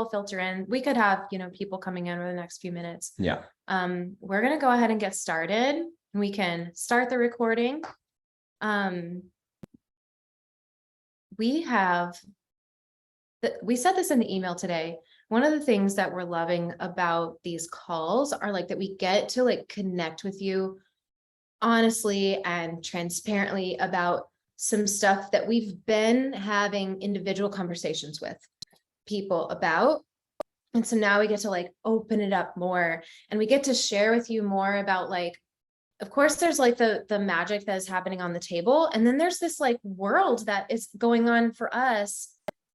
filter in. We could have, people coming in over the next few minutes. Yeah. We're going to go ahead and get started. We can start the recording. We said this in the email today. One of the things that we're loving about these calls are like that we get to like connect with you honestly and transparently about some stuff that we've been having individual conversations with people about. And so now we get to like open it up more, and we get to share with you more about like, of course, there's like the magic that is happening on the table. And then there's this like world that is going on for us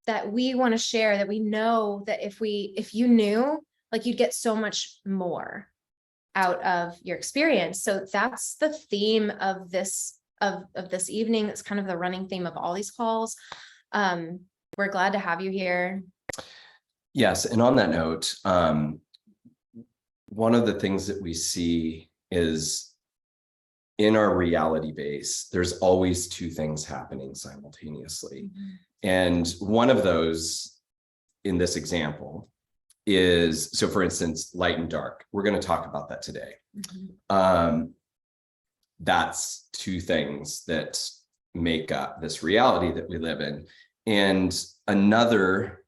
that we want to share, that we know that if you knew, like you'd get so much more out of your experience. So that's the theme of this evening. It's kind of the running theme of all these calls. We're glad to have you here. Yes. And on that note, one of the things that we see is in our reality base, there's always two things happening simultaneously. Mm-hmm. And one of those in this example is, so for instance, light and dark. We're going to talk about that today. Mm-hmm. That's two things that make up this reality that we live in. And another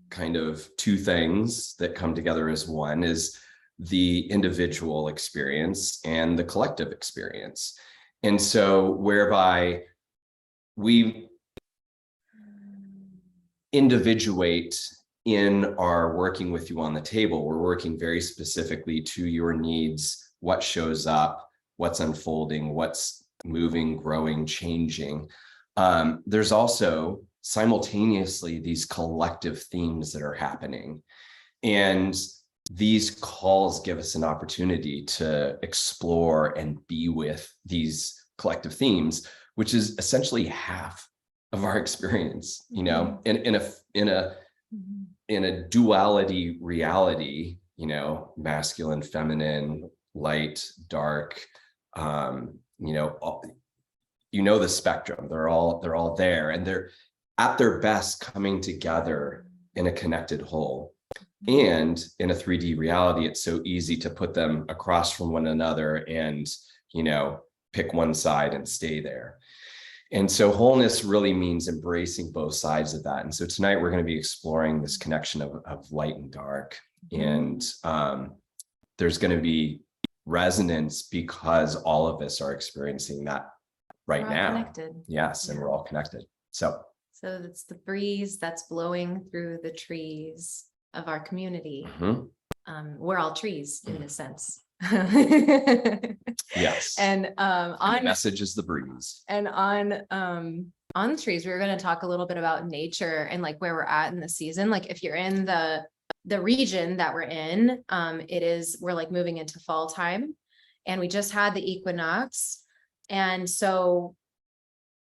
kind of two things that come together as one is the individual experience and the collective experience. And so whereby we individuate in our working with you on the table, we're working very specifically to your needs, what shows up, what's unfolding, what's moving, growing, changing. There's also simultaneously these collective themes that are happening. And these calls give us an opportunity to explore and be with these collective themes, which is essentially half of our experience, in a duality reality, masculine, feminine, light, dark, the spectrum. They're all there, and they're at their best coming together in a connected whole. And in a 3D reality, it's so easy to put them across from one another and, pick one side and stay there. And so wholeness really means embracing both sides of that. And so tonight we're going to be exploring this connection of light and dark. And there's going to be resonance because all of us are experiencing that right now. Connected. Yes, and we're all connected. So it's the breeze that's blowing through the trees of our community. Mm-hmm. We're all trees in this sense. Yes. And the message is the breeze. And on the trees, we were going to talk a little bit about nature and like where we're at in the season. Like if you're in the region that we're in, we're like moving into fall time, and we just had the equinox. And so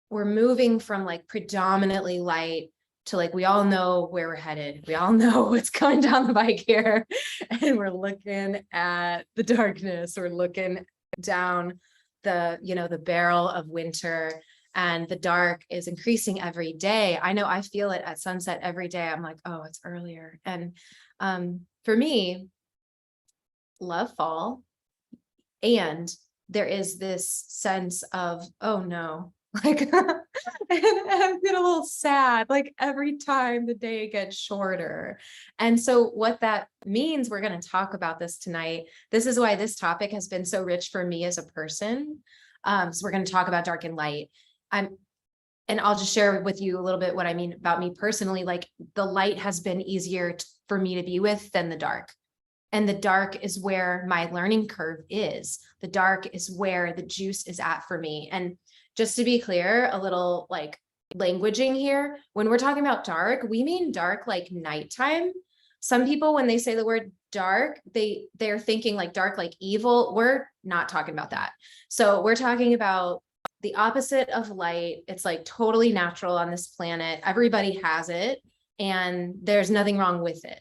we're moving from like predominantly light to like, we all know where we're headed. We all know what's going down the bike here. And we're looking at the darkness. We're looking down the barrel of winter, and the dark is increasing every day. I know I feel it at sunset every day. I'm like, oh, it's earlier. And for me, love fall. And there is this sense of, oh no, like, and I get a little sad, like every time the day gets shorter. And so what that means, we're going to talk about this tonight. This is why this topic has been so rich for me as a person. So we're going to talk about dark and light. And I'll just share with you a little bit what I mean about me personally. Like the light has been easier for me to be with than the dark. And the dark is where my learning curve is. The dark is where the juice is at for me. And just to be clear, a little like languaging here, when we're talking about dark, we mean dark like nighttime. Some people, when they say the word dark, they're thinking like dark, like evil. We're not talking about that. So we're talking about the opposite of light. It's like totally natural on this planet. Everybody has it, and there's nothing wrong with it.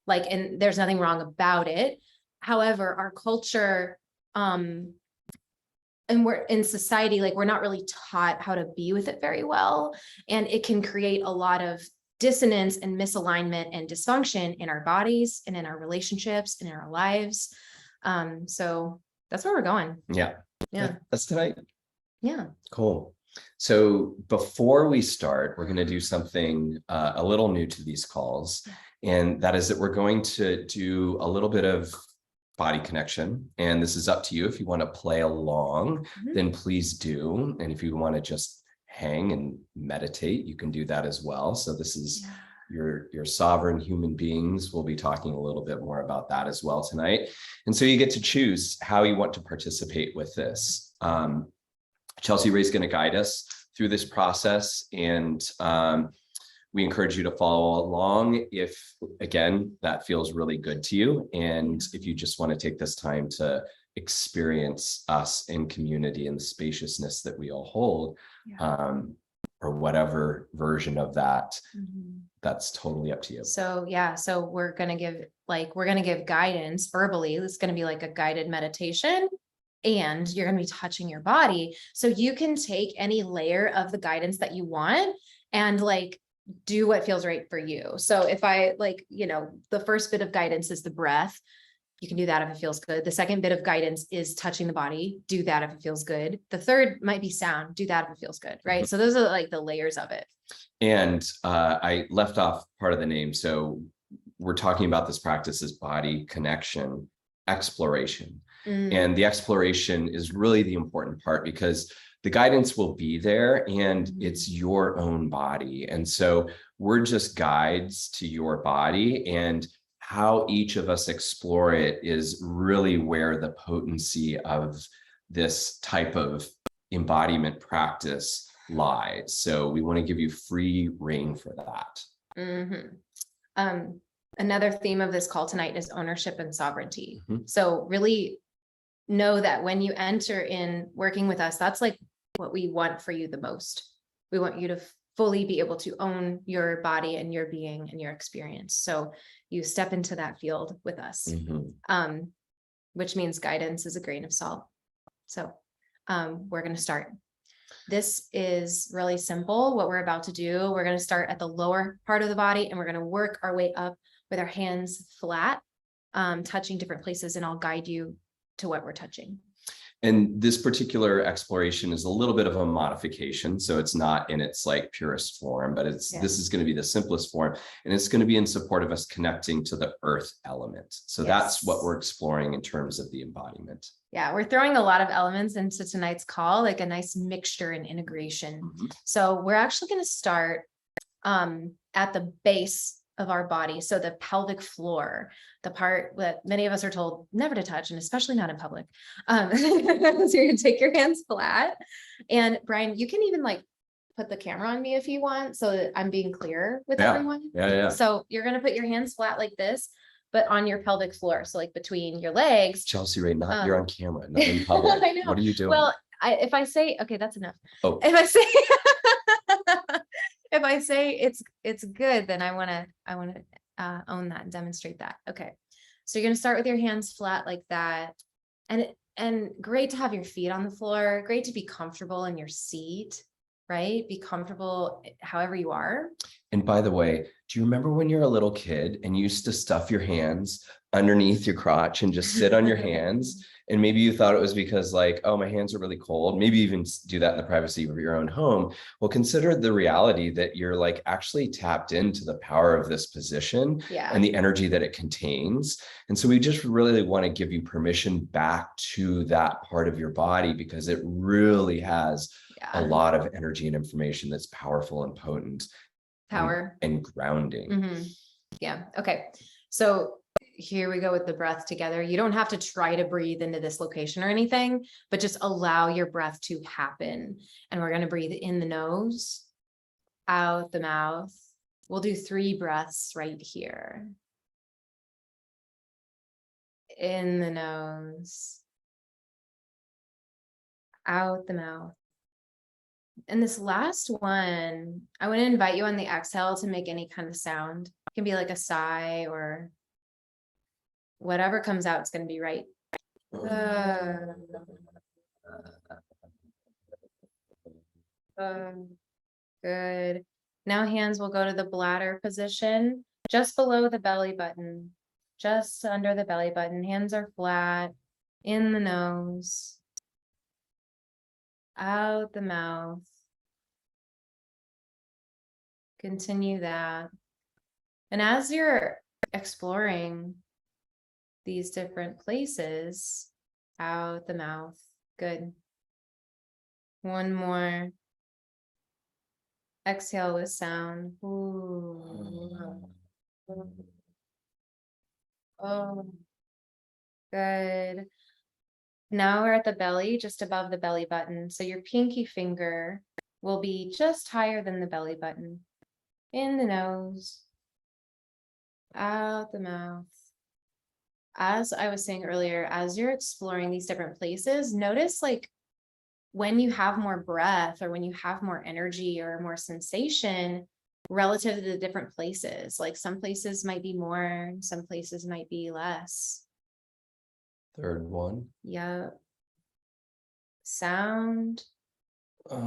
And there's nothing wrong about it. However, our culture, and we're in society, like we're not really taught how to be with it very well. And it can create a lot of dissonance and misalignment and dysfunction in our bodies and in our relationships and in our lives. So that's where we're going. Yeah. Yeah. That's tonight. Yeah. Cool. So before we start, we're going to do something a little new to these calls. And that is that we're going to do a little bit of body connection. And this is up to you. If you want to play along, then please do. And if you want to just hang and meditate, you can do that as well. So this is your sovereign human beings. We'll be talking a little bit more about that as well tonight. And so you get to choose how you want to participate with this. Chelsea Ray's going to guide us through this process, and we encourage you to follow along if, again, that feels really good to you. And if you just want to take this time to experience us in community and the spaciousness that we all hold, or whatever version of that, that's totally up to you. So, so we're going to give guidance verbally. It's going to be like a guided meditation. And you're going to be touching your body. So you can take any layer of the guidance that you want and like do what feels right for you. So if I the first bit of guidance is the breath, you can do that if it feels good. The second bit of guidance is touching the body. Do that if it feels good. The third might be sound. Do that if it feels good. Right. So those are like the layers of it. And I left off part of the name. So we're talking about this practice as body connection, exploration. And the exploration is really the important part, because the guidance will be there and it's your own body. And so we're just guides to your body, and how each of us explore it is really where the potency of this type of embodiment practice lies. So we want to give you free rein for that. Another theme of this call tonight is ownership and sovereignty. So really know that when you enter in working with us, that's like what we want for you the most. We want you to fully be able to own your body and your being and your experience. So you step into that field with us, which means guidance is a grain of salt. So we're going to start. This is really simple. What we're about to do, we're going to start at the lower part of the body, and we're going to work our way up with our hands flat, touching different places, and I'll guide you to what we're touching. And this particular exploration is a little bit of a modification. So it's not in its like purest form, but this is going to be the simplest form. And it's going to be in support of us connecting to the earth element. So that's what we're exploring in terms of the embodiment. Yeah, we're throwing a lot of elements into tonight's call, like a nice mixture and integration. So we're actually going to start at the base of our body. So the pelvic floor, the part that many of us are told never to touch, and especially not in public. So you're going to take your hands flat, and Brian, you can even like put the camera on me if you want, so that I'm being clear with everyone. So you're going to put your hands flat like this, but on your pelvic floor. So like between your legs. Chelsea, right? Not you're on camera, not in public. I know. What are you doing? Well, if I say, okay, that's enough. Oh. If I say it's good, then I want to own that and demonstrate that. Okay. So you're going to start with your hands flat like that. And great to have your feet on the floor. Great to be comfortable in your seat, right? Be comfortable however you are. And by the way, do you remember when you're a little kid and you used to stuff your hands underneath your crotch and just sit on your hands? And maybe you thought it was because like, oh, my hands are really cold. Maybe even do that in the privacy of your own home. Well, consider the reality that you're like actually tapped into the power of this position and the energy that it contains. And so we just really want to give you permission back to that part of your body, because it really has a lot of energy and information that's powerful and potent. And grounding. Yeah. Okay. So here we go with the breath together. You don't have to try to breathe into this location or anything, but just allow your breath to happen. And we're going to breathe in the nose, out the mouth. We'll do 3 breaths right here. In the nose, out the mouth. And this last one, I want to invite you on the exhale to make any kind of sound. It can be like a sigh or whatever comes out, it's going to be right. Good. Now hands will go to the bladder position, just below the belly button, just under the belly button. Hands are flat, in the nose, out the mouth. Continue that. And as you're exploring these different places, out the mouth. Good. One more. Exhale with sound. Ooh. Oh, good. Now we're at the belly, just above the belly button. So your pinky finger will be just higher than the belly button. In the nose, out the mouth. As I was saying earlier, as you're exploring these different places, notice like when you have more breath or when you have more energy or more sensation relative to the different places. Like some places might be more, some places might be less. Third one. Yep. Sound. Good.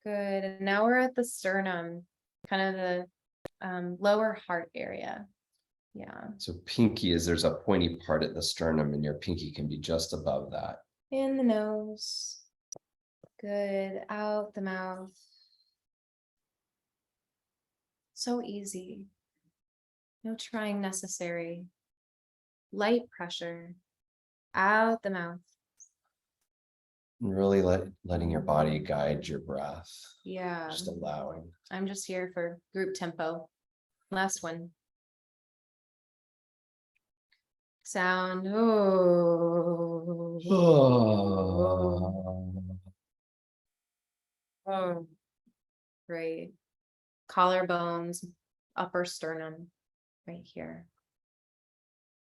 And now we're at the sternum, kind of the lower heart area. Yeah. So pinky is, there's a pointy part at the sternum and your pinky can be just above that. In the nose. Good. Out the mouth. So easy. No trying necessary. Light pressure. Out the mouth. And really letting your body guide your breath. Yeah. Just allowing. I'm just here for group tempo. Last one. Sound. Oh. Oh. Great. Collarbones, upper sternum, right here.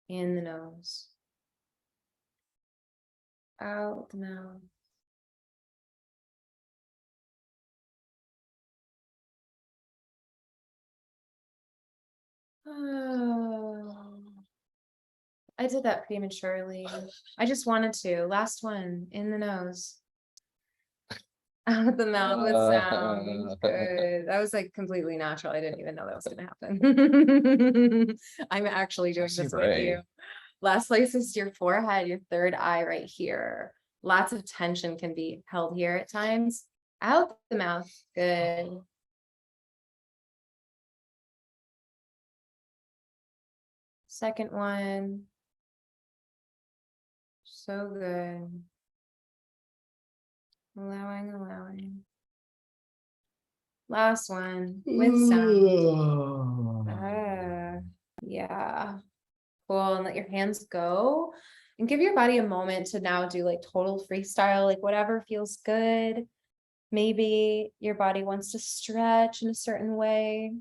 In the nose. Out the mouth. Oh. I did that prematurely. I just wanted to. Last one, in the nose. Out the mouth with sound. Good. That was like completely natural. I didn't even know that was going to happen. I'm actually doing this with you. Last place is your forehead, your third eye right here. Lots of tension can be held here at times. Out the mouth. Good. Second one. So good. Allowing. Last one with sound. Yeah. Cool. And let your hands go and give your body a moment to now do like total freestyle, like whatever feels good. Maybe your body wants to stretch in a certain way.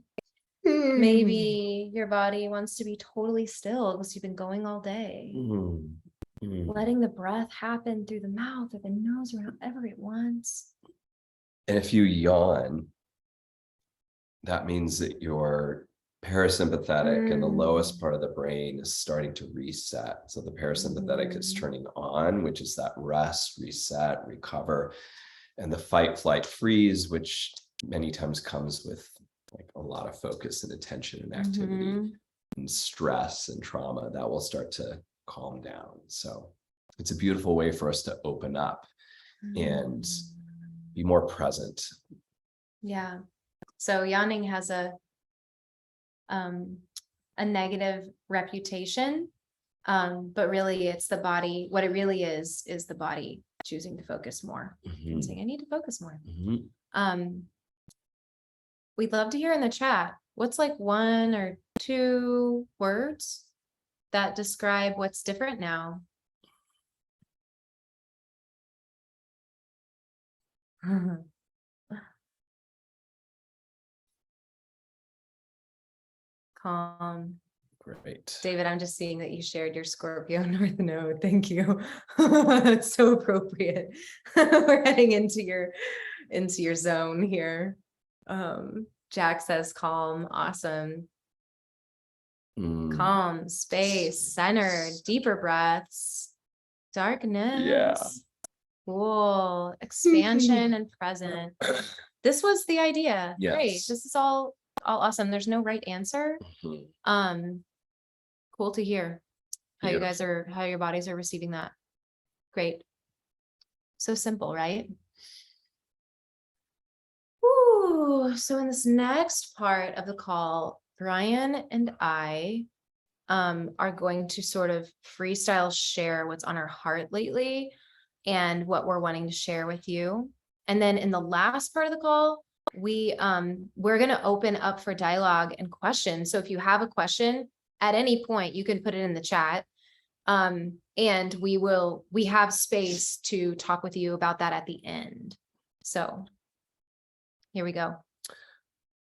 Maybe your body wants to be totally still because you've been going all day. Letting the breath happen through the mouth or the nose or however it wants. And if you yawn, that means that your parasympathetic and the lowest part of the brain is starting to reset. So the parasympathetic is turning on, which is that rest, reset, recover. And the fight, flight, freeze, which many times comes with like a lot of focus and attention and activity and stress and trauma, that will start to calm down. So it's a beautiful way for us to open up and be more present. Yeah. So yawning has a negative reputation, but really it's the body. What it really is the body choosing to focus more and saying, I need to focus more. We'd love to hear in the chat, what's like 1 or 2 words that describe what's different now? Calm. Great. David, I'm just seeing that you shared your Scorpio North Node. Thank you. It's so appropriate. We're heading into your zone here. Jack says calm. Awesome. Calm, space, centered, deeper breaths, darkness. Yeah. Cool. Expansion and present. This was the idea. Great. Yes. This is all awesome. There's no right answer. Mhm. Cool to hear how you guys Beautiful. are, how your bodies are receiving that. Great. So simple, right? Ooh, so in this next part of the call, Brian and I are going to sort of freestyle share what's on our heart lately and what we're wanting to share with you. And then in the last part of the call, we're going to open up for dialogue and questions. So if you have a question at any point, you can put it in the chat. And we have space to talk with you about that at the end. So here we go.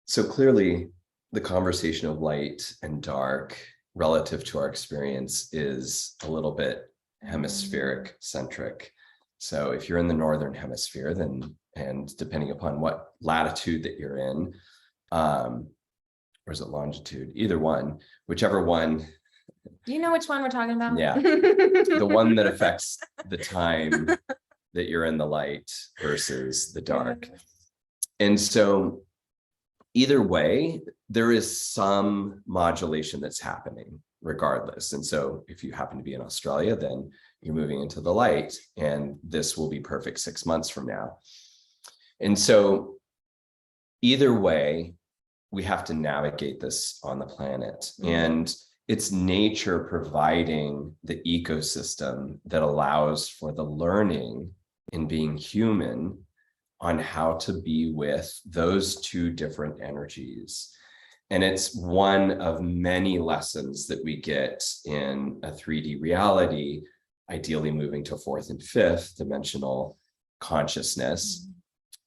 So clearly, the conversation of light and dark relative to our experience is a little bit hemispheric centric. So if you're in the northern hemisphere, then, and depending upon what latitude that you're in, or is it longitude? Either one, whichever one. You know which one we're talking about? Yeah, the one that affects the time that you're in the light versus the dark. And so either way, there is some modulation that's happening regardless. And so if you happen to be in Australia, then you're moving into the light, and this will be perfect 6 months from now. And so either way, we have to navigate this on the planet. And it's nature providing the ecosystem that allows for the learning in being human on how to be with those two different energies. And it's one of many lessons that we get in a 3D reality, ideally moving to fourth and fifth dimensional consciousness.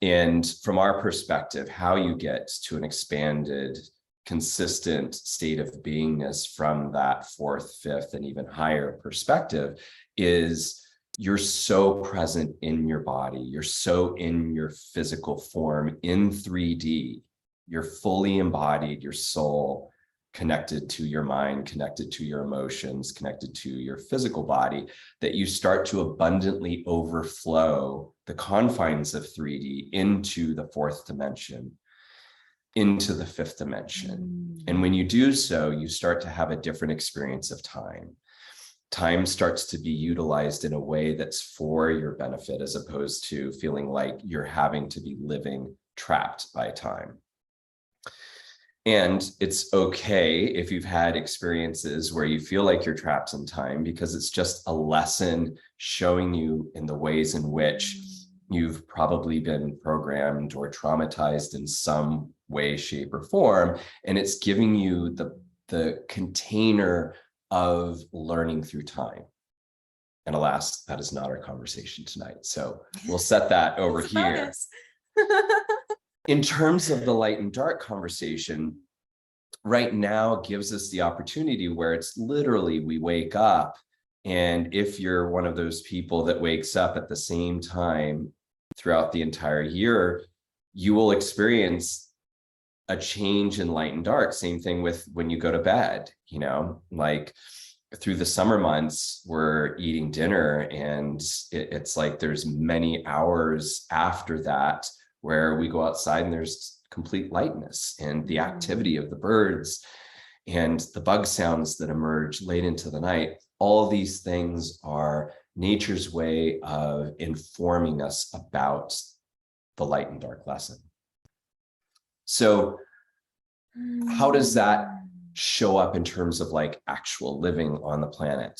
And from our perspective, how you get to an expanded, consistent state of beingness from that fourth, fifth, and even higher perspective is you're so present in your body. You're so in your physical form in 3D. You're fully embodied, your soul connected to your mind, connected to your emotions, connected to your physical body, that you start to abundantly overflow the confines of 3D into the fourth dimension, into the fifth dimension. And when you do so, you start to have a different experience of time. Time starts to be utilized in a way that's for your benefit, as opposed to feeling like you're having to be living trapped by time. And it's okay if you've had experiences where you feel like you're trapped in time, because it's just a lesson showing you in the ways in which you've probably been programmed or traumatized in some way, shape, or form. And it's giving you the container of learning through time. And alas, that is not our conversation tonight. So we'll set that over here. In terms of the light and dark conversation, right now gives us the opportunity where it's literally we wake up, and if you're one of those people that wakes up at the same time throughout the entire year, you will experience a change in light and dark. Same thing with when you go to bed, you know, like through the summer months, we're eating dinner, and it's like there's many hours after that where we go outside and there's complete lightness, and the activity of the birds and the bug sounds that emerge late into the night. All these things are nature's way of informing us about the light and dark lesson. So how does that show up in terms of like actual living on the planet?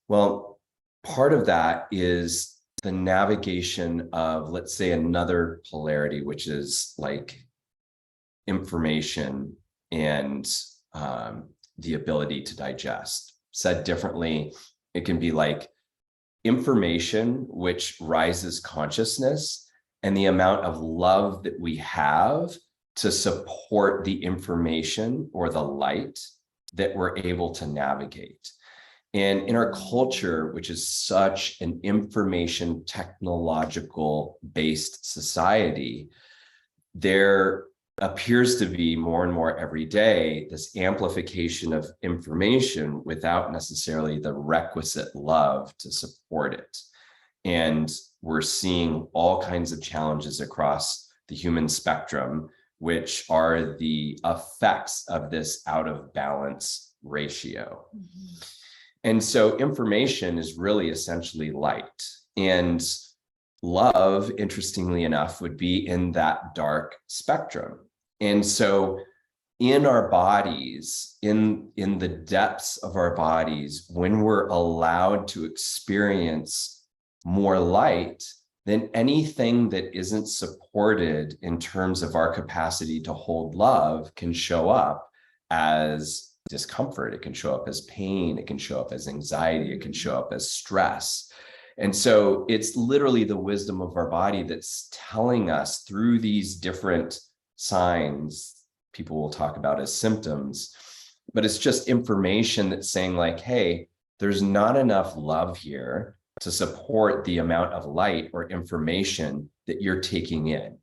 Well, part of that is the navigation of, let's say, another polarity, which is like information and the ability to digest. Said differently, it can be like information which rises consciousness, and the amount of love that we have to support the information or the light that we're able to navigate. And in our culture, which is such an information technological based society, there appears to be more and more every day this amplification of information without necessarily the requisite love to support it. And we're seeing all kinds of challenges across the human spectrum, which are the effects of this out of balance ratio. And so information is really essentially light. And love, interestingly enough, would be in that dark spectrum. And so in our bodies, in the depths of our bodies, when we're allowed to experience more light, then anything that isn't supported in terms of our capacity to hold love can show up as discomfort. It can show up as pain. It can show up as anxiety. It can show up as stress. And so it's literally the wisdom of our body that's telling us through these different signs, people will talk about as symptoms, but it's just information that's saying like, hey, there's not enough love here to support the amount of light or information that you're taking in.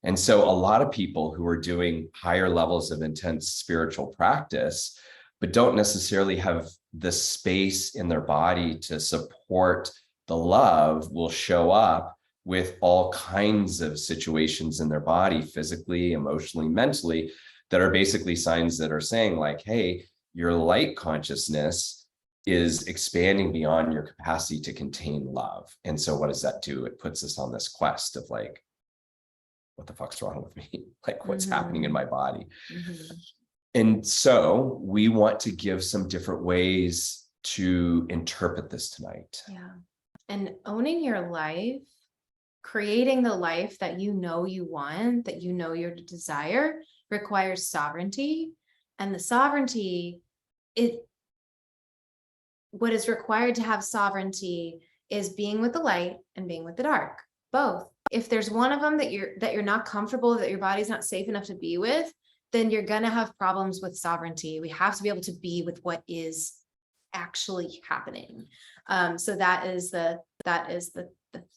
And so a lot of people who are doing higher levels of intense spiritual practice, but don't necessarily have the space in their body to support the love, will show up with all kinds of situations in their body, physically, emotionally, mentally, that are basically signs that are saying like, hey, your light consciousness is expanding beyond your capacity to contain love. And so what does that do? It puts us on this quest of like, what the fuck's wrong with me? Like, what's happening in my body? And so we want to give some different ways to interpret this tonight. Yeah. And owning your life, creating the life that you know you want, that you know your desire, requires sovereignty. And the sovereignty, what is required to have sovereignty is being with the light and being with the dark, both. If there's one of them that you're not comfortable, that your body's not safe enough to be with, then you're gonna have problems with sovereignty. We have to be able to be with what is actually happening. So that is the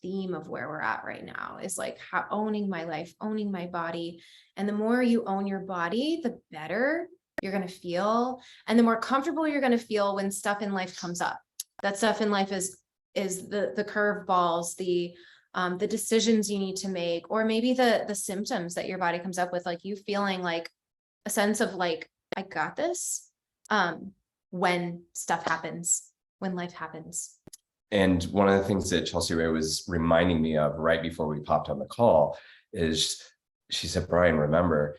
theme of where we're at right now, is like how owning my life, owning my body. And the more you own your body, the better you're going to feel, and the more comfortable you're going to feel when stuff in life comes up. That stuff in life is the curveballs, the decisions you need to make, or maybe the symptoms that your body comes up with, like you feeling like a sense of like, I got this, when stuff happens, when life happens. And one of the things that Chelsea Ray was reminding me of right before we popped on the call is she said, Brian, remember,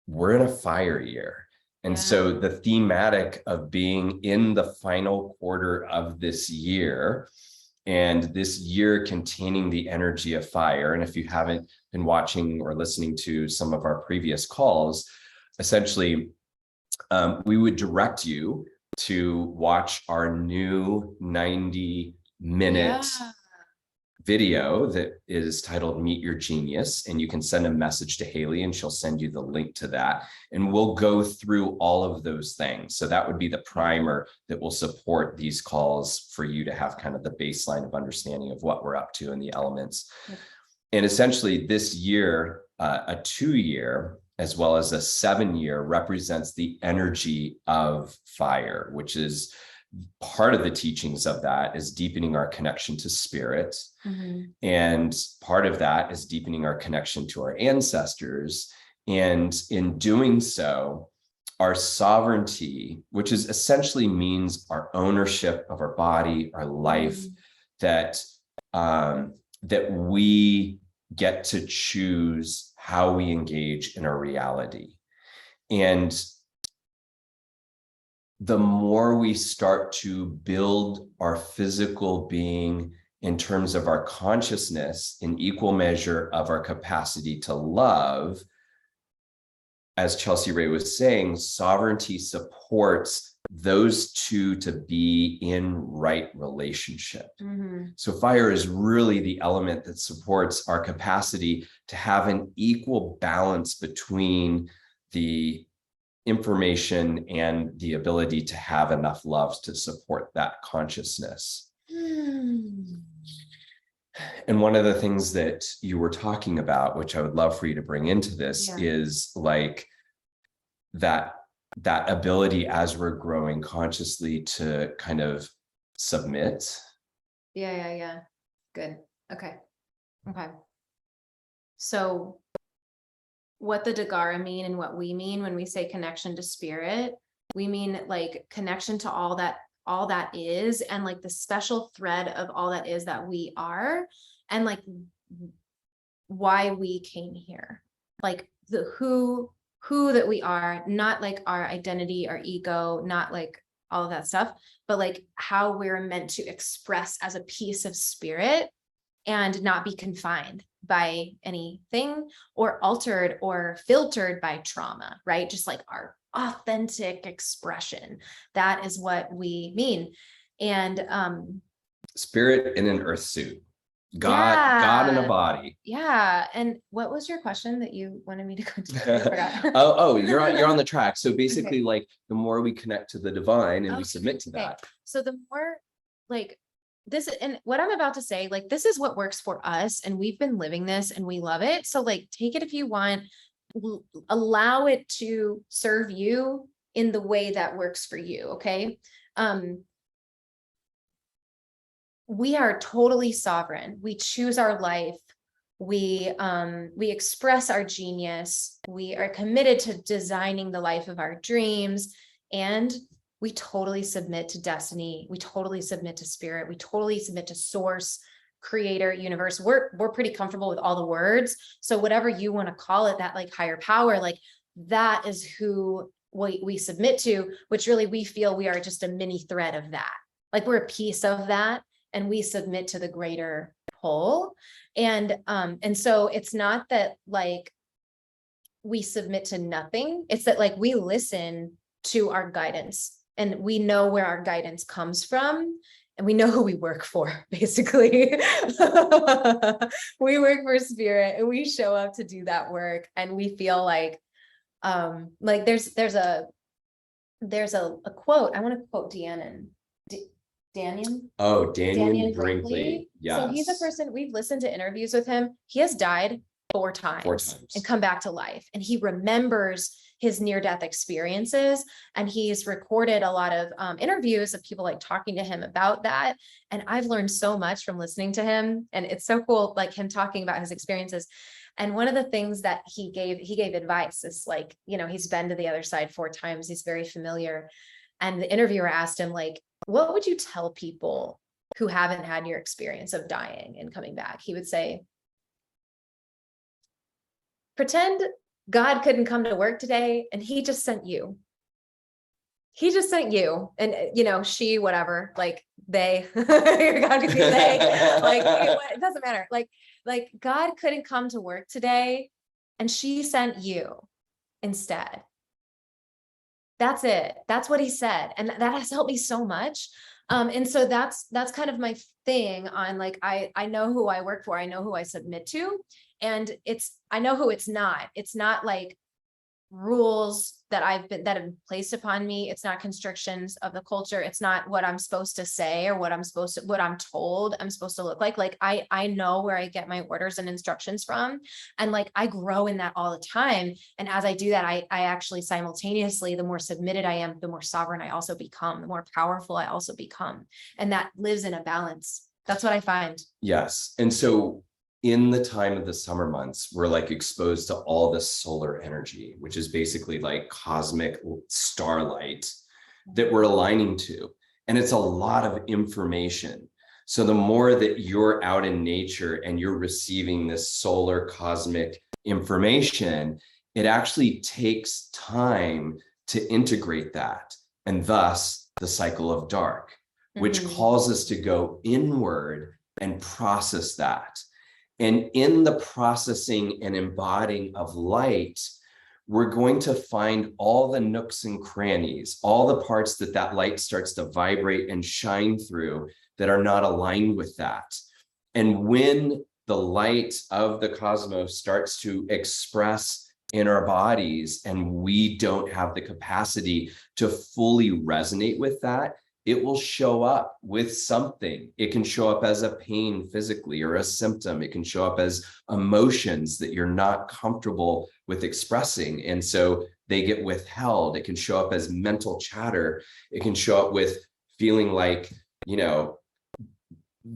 we're in a fire year. And so the thematic of being in the final quarter of this year, and this year containing the energy of fire. And if you haven't been watching or listening to some of our previous calls, essentially, we would direct you to watch our new 90-minute video that is titled Meet Your Genius. And you can send a message to Haley and she'll send you the link to that. And we'll go through all of those things. So that would be the primer that will support these calls for you to have kind of the baseline of understanding of what we're up to and the elements. And essentially this year, a 2-year, as well as a 7-year, represents the energy of fire, which is part of the teachings of that is deepening our connection to spirit. And part of that is deepening our connection to our ancestors. And in doing so, our sovereignty, which is essentially means our ownership of our body, our life, that we get to choose how we engage in our reality. And the more we start to build our physical being in terms of our consciousness in equal measure of our capacity to love, as Chelsea Ray was saying, sovereignty supports those two to be in right relationship. So fire is really the element that supports our capacity to have an equal balance between the information and the ability to have enough love to support that consciousness. And one of the things that you were talking about, which I would love for you to bring into this, is like that ability as we're growing consciously to kind of submit. Yeah. Good. Okay. Okay. So what the Dagara mean and what we mean when we say connection to spirit, we mean like connection to all that is, and like the special thread of all that is that we are, and like why we came here, like the who that we are, not like our identity, our ego, not like all of that stuff, but like how we're meant to express as a piece of spirit and not be confined by anything or altered or filtered by trauma, right? Just like our authentic expression. That is what we mean. And Spirit in an earth suit. God in a body. Yeah. And what was your question that you wanted me to continue? I forgot. Oh, you're on the track. So basically, like the more we connect to the divine and we submit to that. So the more like this, and what I'm about to say, like this is what works for us, and we've been living this and we love it. So like take it if you want, allow it to serve you in the way that works for you. Okay. We are totally sovereign. We choose our life. We express our genius. We are committed to designing the life of our dreams, and we totally submit to destiny. We totally submit to spirit. We totally submit to source, creator, universe. We're pretty comfortable with all the words. So whatever you want to call it, that like higher power, like that is who we submit to, which really we feel we are just a mini thread of that. Like we're a piece of that, and we submit to the greater whole. And so it's not that like we submit to nothing. It's that like we listen to our guidance, and we know where our guidance comes from, and we know who we work for, basically. We work for spirit, and we show up to do that work. And we feel like there's a quote. I want to quote Daniel Brinkley. Yes. So he's a person, we've listened to interviews with him. He has died 4 times and come back to life. And he remembers his near-death experiences. And he's recorded a lot of interviews of people like talking to him about that. And I've learned so much from listening to him. And it's so cool, like him talking about his experiences. And one of the things that he gave advice is like, he's been to the other side 4 times. He's very familiar. And the interviewer asked him, like, what would you tell people who haven't had your experience of dying and coming back? He would say, pretend God couldn't come to work today and he just sent you. He just sent you, and she, whatever, like they, God could be they, like it doesn't matter. Like God couldn't come to work today and she sent you instead. That's it. That's what he said. And that has helped me so much. And so that's kind of my thing on like, I know who I work for. I know who I submit to, and I know who it's not like rules that have been placed upon me. It's not constrictions of the culture. It's not what I'm supposed to say or what I'm told I'm supposed to look like. Like I know where I get my orders and instructions from. And like, I grow in that all the time. And as I do that, I actually simultaneously, the more submitted I am, the more sovereign I also become, the more powerful I also become. And that lives in a balance. That's what I find. Yes. And so in the time of the summer months, we're like exposed to all this solar energy, which is basically like cosmic starlight that we're aligning to. And it's a lot of information. So the more that you're out in nature and you're receiving this solar cosmic information, it actually takes time to integrate that. And thus the cycle of dark, which calls us to go inward and process that. And in the processing and embodying of light, we're going to find all the nooks and crannies, all the parts that light starts to vibrate and shine through that are not aligned with that. And when the light of the cosmos starts to express in our bodies and we don't have the capacity to fully resonate with that, it will show up with something. It can show up as a pain physically or a symptom. It can show up as emotions that you're not comfortable with expressing. And so they get withheld. It can show up as mental chatter. It can show up with feeling like,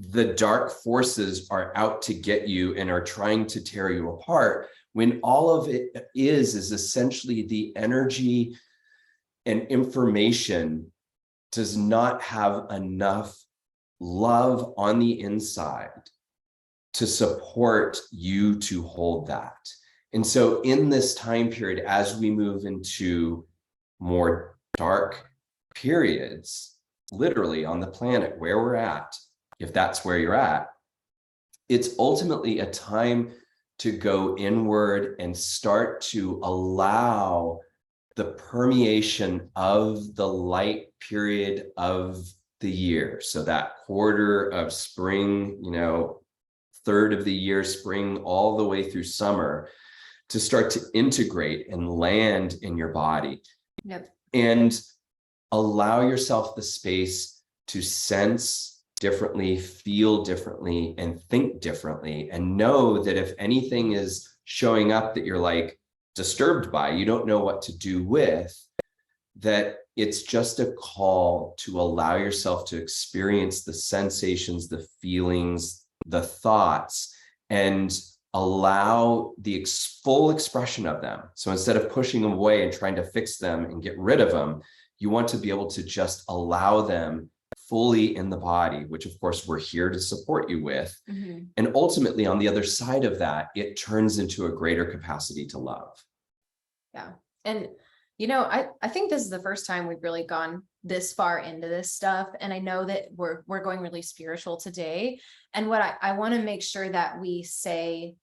the dark forces are out to get you and are trying to tear you apart, when all of it is essentially the energy and information does not have enough love on the inside to support you to hold that. And so in this time period, as we move into more dark periods, literally on the planet where we're at, if that's where you're at, it's ultimately a time to go inward and start to allow the permeation of the light period of the year. So that quarter of spring, third of the year, spring, all the way through summer, to start to integrate and land in your body. Yep. And allow yourself the space to sense differently, feel differently, and think differently. And know that if anything is showing up that you're like disturbed by, you don't know what to do with, that it's just a call to allow yourself to experience the sensations, the feelings, the thoughts, and allow the full expression of them. So instead of pushing them away and trying to fix them and get rid of them, you want to be able to just allow them fully in the body, which of course we're here to support you with. Mm-hmm. And ultimately on the other side of that, it turns into a greater capacity to love. Yeah. And, I think this is the first time we've really gone this far into this stuff. And I know that we're going really spiritual today. And what I want to make sure that we say,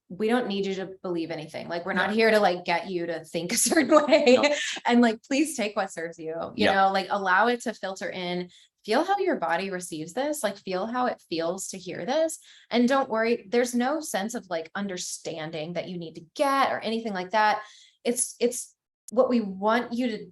we don't need you to believe anything. Like, we're not here to like get you to think a certain way. No. And like, please take what serves you, like allow it to filter in, feel how your body receives this, like feel how it feels to hear this. And don't worry, there's no sense of like understanding that you need to get or anything like that. It's what we want you to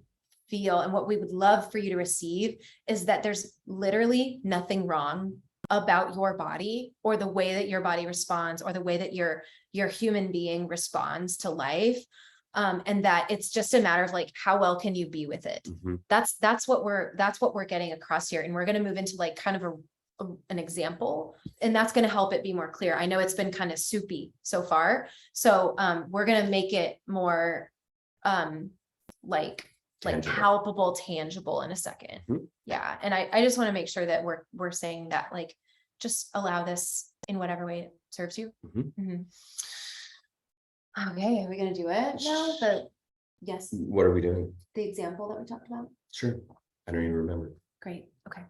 feel, and what we would love for you to receive is that there's literally nothing wrong about your body or the way that your body responds or the way that your human being responds to life. And that it's just a matter of like, how well can you be with it? Mm-hmm. That's what we're getting across here. And we're going to move into like kind of an example, and that's going to help it be more clear. I know it's been kind of soupy so far. So, we're going to make it more, like palpable, tangible in a second. Mm-hmm. Yeah. And I just want to make sure that we're saying that, like, just allow this in whatever way it serves you. Mm-hmm. Mm-hmm. Okay. Are we going to do it now? Yes. What are we doing? The example that we talked about. Sure. I don't even remember. Great. Okay.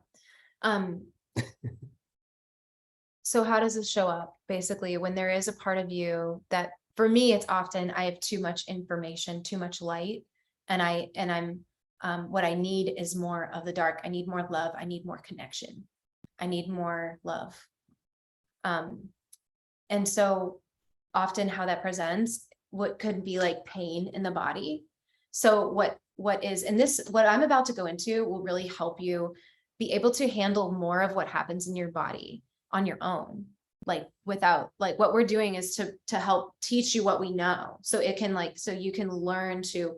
So how does this show up? Basically, when there is a part of you that, for me, it's often I have too much information, too much light, and I'm what I need is more of the dark. I need more love. I need more connection. I need more love. And so often how that presents, what could be like pain in the body. So what is, and this, what I'm about to go into will really help you be able to handle more of what happens in your body on your own, like without, like what we're doing is to help teach you what we know. So it can so you can learn to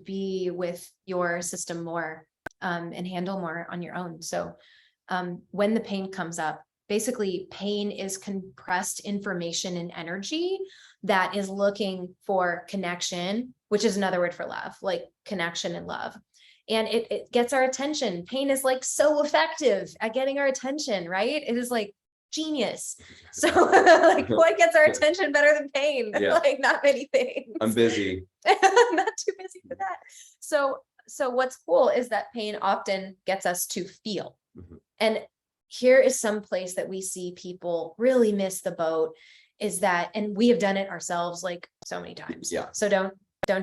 be with your system more, and handle more on your own. So, when the pain comes up, basically pain is compressed information and energy that is looking for connection, which is another word for love, like connection and love. And it gets our attention. Pain is like so effective at getting our attention, right? It is like genius. So like what gets our attention better than pain? Yeah. Like not many things. I'm busy. Not too busy for that. So what's cool is that pain often gets us to feel. Mm-hmm. And here is some place that we see people really miss the boat, is that, and we have done it ourselves like so many times. Yeah. So don't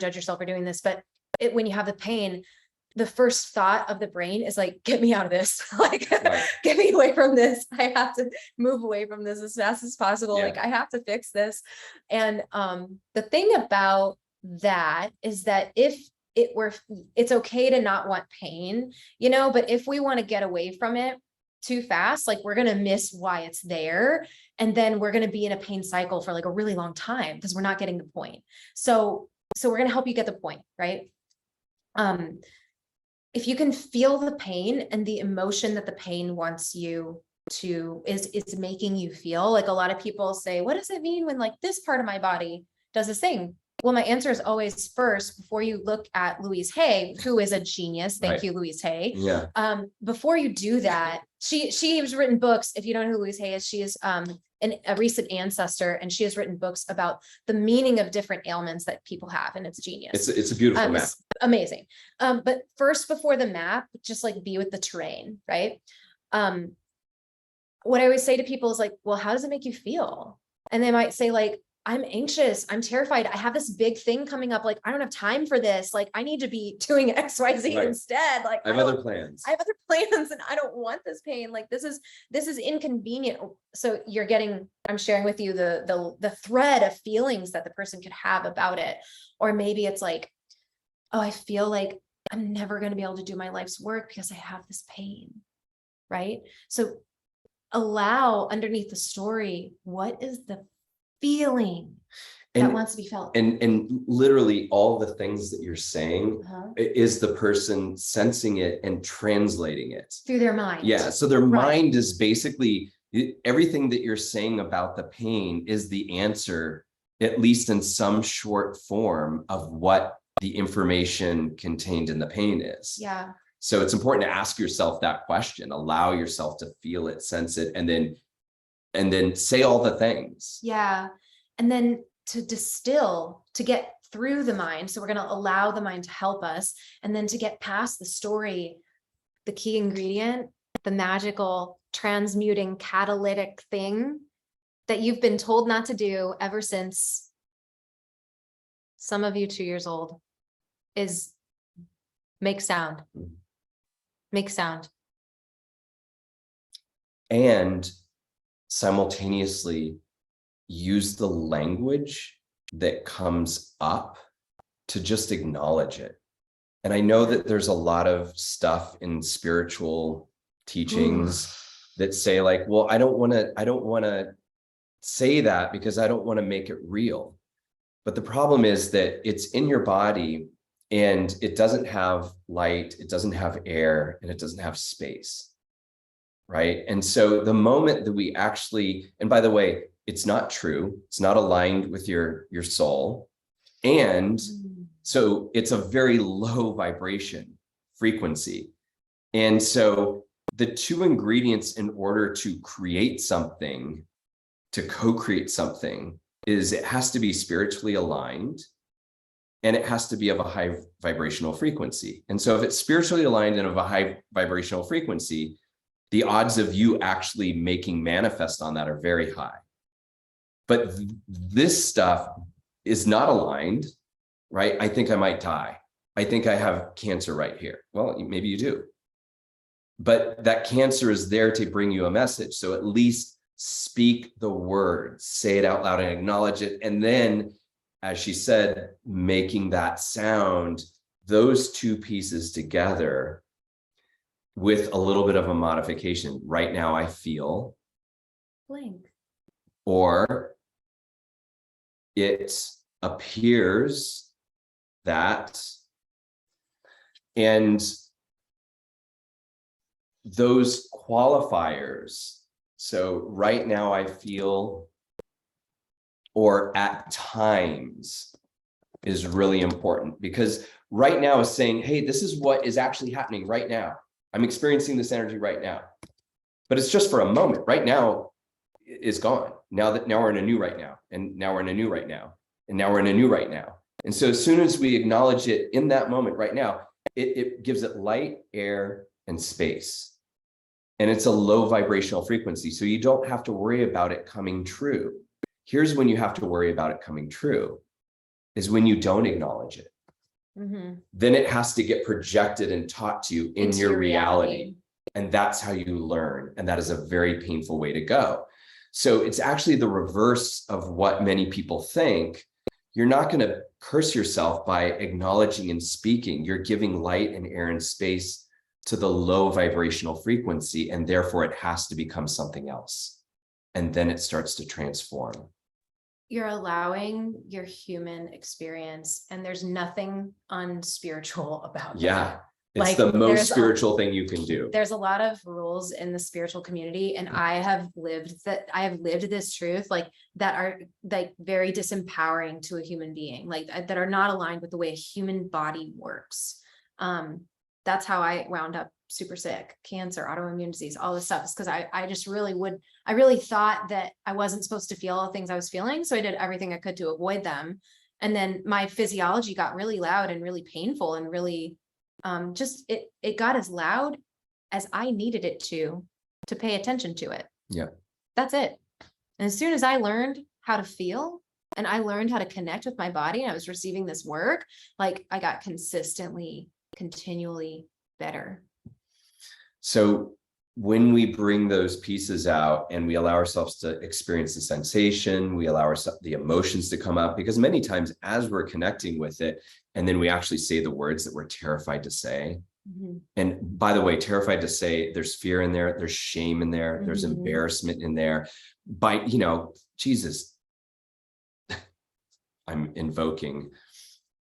judge yourself for doing this, but when you have the pain, the first thought of the brain is like, get me out of this, like, Right. Get me away from this. I have to move away from this as fast as possible. Yeah. Like I have to fix this. And the thing about that is that if it's okay to not want pain, but if we want to get away from it too fast, like we're going to miss why it's there. And then we're going to be in a pain cycle for like a really long time because we're not getting the point. So we're going to help you get the point, right? If you can feel the pain and the emotion that the pain wants you is making you feel. Like a lot of people say, what does it mean when like this part of my body does this thing? Well, my answer is always first, before you look at Louise Hay, who is a genius. Thank you, Louise Hay. Yeah. Before you do that, she has written books. If you don't know who Louise Hay is, she is a recent ancestor, and she has written books about the meaning of different ailments that people have, and it's genius. It's a beautiful map. It's amazing. But first, before the map, just like be with the terrain, right? What I always say to people is like, well, how does it make you feel? And they might say like, I'm anxious, I'm terrified, I have this big thing coming up, like, I don't have time for this, like, I need to be doing XYZ instead. Like, I have other plans. I have other plans and I don't want this pain. Like, this is inconvenient. So I'm sharing with you the thread of feelings that the person could have about it. Or maybe it's like, oh, I feel like I'm never going to be able to do my life's work because I have this pain, right? So allow underneath the story, what is the feeling that wants to be felt? And literally all the things that you're saying is the person sensing it and translating it through their mind. Yeah. So their mind is basically everything that you're saying about the pain is the answer, at least in some short form, of what the information contained in the pain is. Yeah. So it's important to ask yourself that question, allow yourself to feel it, sense it, and then say all the things. Yeah. And then to distill, to get through the mind. So we're going to allow the mind to help us. And then to get past the story, the key ingredient, the magical transmuting catalytic thing that you've been told not to do ever since some of you 2 years old is make sound. Make sound. And simultaneously use the language that comes up to just acknowledge it. And I know that there's a lot of stuff in spiritual teachings that say like, well, I don't want to say that because I don't want to make it real. But the problem is that it's in your body and it doesn't have light, it doesn't have air, and it doesn't have space. Right. And so the moment that we actually, and by the way, it's not true, it's not aligned with your soul. And so it's a very low vibration frequency. And so the two ingredients in order to create something, to co-create something, is it has to be spiritually aligned and it has to be of a high vibrational frequency. And so if it's spiritually aligned and of a high vibrational frequency, the odds of you actually making manifest on that are very high. But this stuff is not aligned, right? I think I might die. I think I have cancer right here. Well, maybe you do. But that cancer is there to bring you a message. So at least speak the word, say it out loud and acknowledge it. And then, as she said, making that sound, those two pieces together with a little bit of a modification. Right now I feel blank. Or it appears that, and those qualifiers. So right now I feel, or at times, is really important, because right now is saying, hey, this is what is actually happening right now. I'm experiencing this energy right now, but it's just for a moment. Right now is gone. Now we're in a new right now, and now we're in a new right now, and now we're in a new right now. And so as soon as we acknowledge it in that moment right now, it gives it light, air, and space. And it's a low vibrational frequency. So you don't have to worry about it coming true. Here's when you have to worry about it coming true, is when you don't acknowledge it. Then it has to get projected and taught to you in your reality. And that's how you learn. And that is a very painful way to go. So it's actually the reverse of what many people think. You're not going to curse yourself by acknowledging and speaking. You're giving light and air and space to the low vibrational frequency, and therefore it has to become something else. And then it starts to transform. You're allowing your human experience, and there's nothing unspiritual about Yeah. that. It's Like, the most there's spiritual thing you can do. there's a lot of rules in the spiritual community, and I have lived this truth, like, that are like very disempowering to a human being, like that are not aligned with the way a human body works. That's how I wound up super sick, cancer, autoimmune disease, all this stuff, is because I really thought that I wasn't supposed to feel all the things I was feeling, so I did everything I could to avoid them. And then my physiology got really loud and really painful and really it got as loud as I needed it to pay attention to it. Yeah. That's it. And as soon as I learned how to feel and I learned how to connect with my body, and I was receiving this work, like, I got continually better. So when we bring those pieces out and we allow ourselves to experience the sensation, we allow ourselves the emotions to come up, because many times as we're connecting with it, and then we actually say the words that we're terrified to say. Mm-hmm. And by the way, terrified to say, there's fear in there, there's shame in there, there's Mm-hmm. embarrassment in there. Jesus, I'm invoking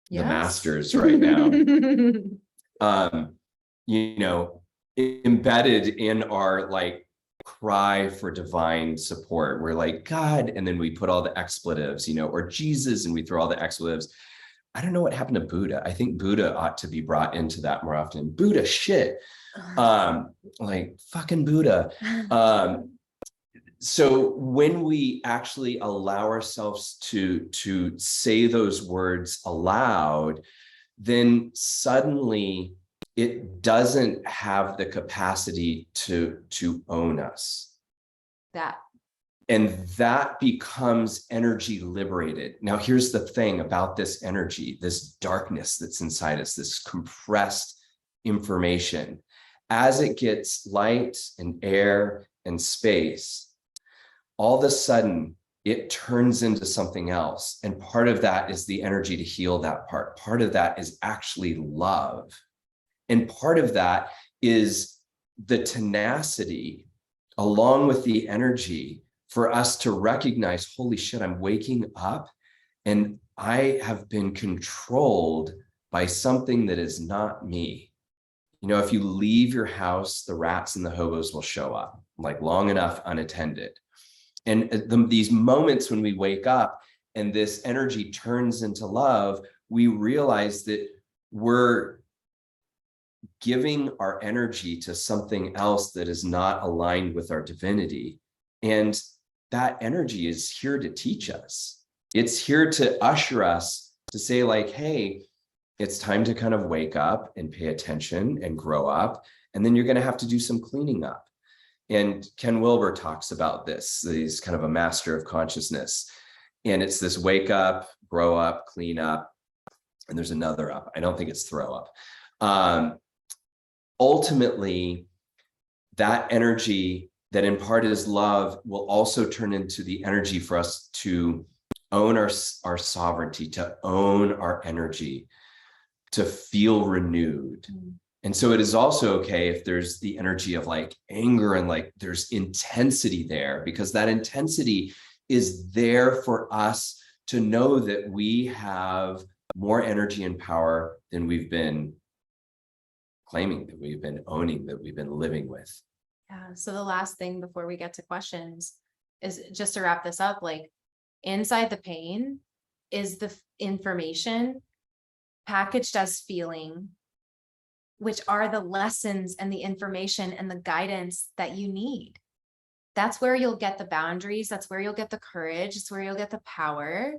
the masters right now. Embedded in our like cry for divine support, we're like, God, and then we put all the expletives, or Jesus, and we throw all the expletives. I don't know what happened to Buddha. I think Buddha ought to be brought into that more often. Buddha shit. Like fucking Buddha. So when we actually allow ourselves to say those words aloud, then suddenly it doesn't have the capacity to own us. And that becomes energy liberated. Now, here's the thing about this energy, this darkness that's inside us, this compressed information. As it gets light and air and space, all of a sudden it turns into something else. And part of that is the energy to heal that part. Part of that is actually love. And part of that is the tenacity along with the energy for us to recognize, holy shit, I'm waking up and I have been controlled by something that is not me. If you leave your house, the rats and the hobos will show up, like long enough unattended. And these moments when we wake up and this energy turns into love, we realize that we're giving our energy to something else that is not aligned with our divinity. And that energy is here to teach us. It's here to usher us to say like, hey, it's time to kind of wake up and pay attention and grow up. And then you're going to have to do some cleaning up. And Ken Wilber talks about this. He's kind of a master of consciousness. And it's this wake up, grow up, clean up. And there's another up. I don't think it's throw up. Ultimately, that energy that in part is love will also turn into the energy for us to own our sovereignty, to own our energy, to feel renewed. And so it is also okay if there's the energy of like anger and like there's intensity there, because that intensity is there for us to know that we have more energy and power than we've been claiming, that we've been owning, that we've been living with. Yeah. So the last thing before we get to questions is just to wrap this up, like inside the pain is the information packaged as feeling, which are the lessons and the information and the guidance that you need. That's where you'll get the boundaries. That's where you'll get the courage. It's where you'll get the power.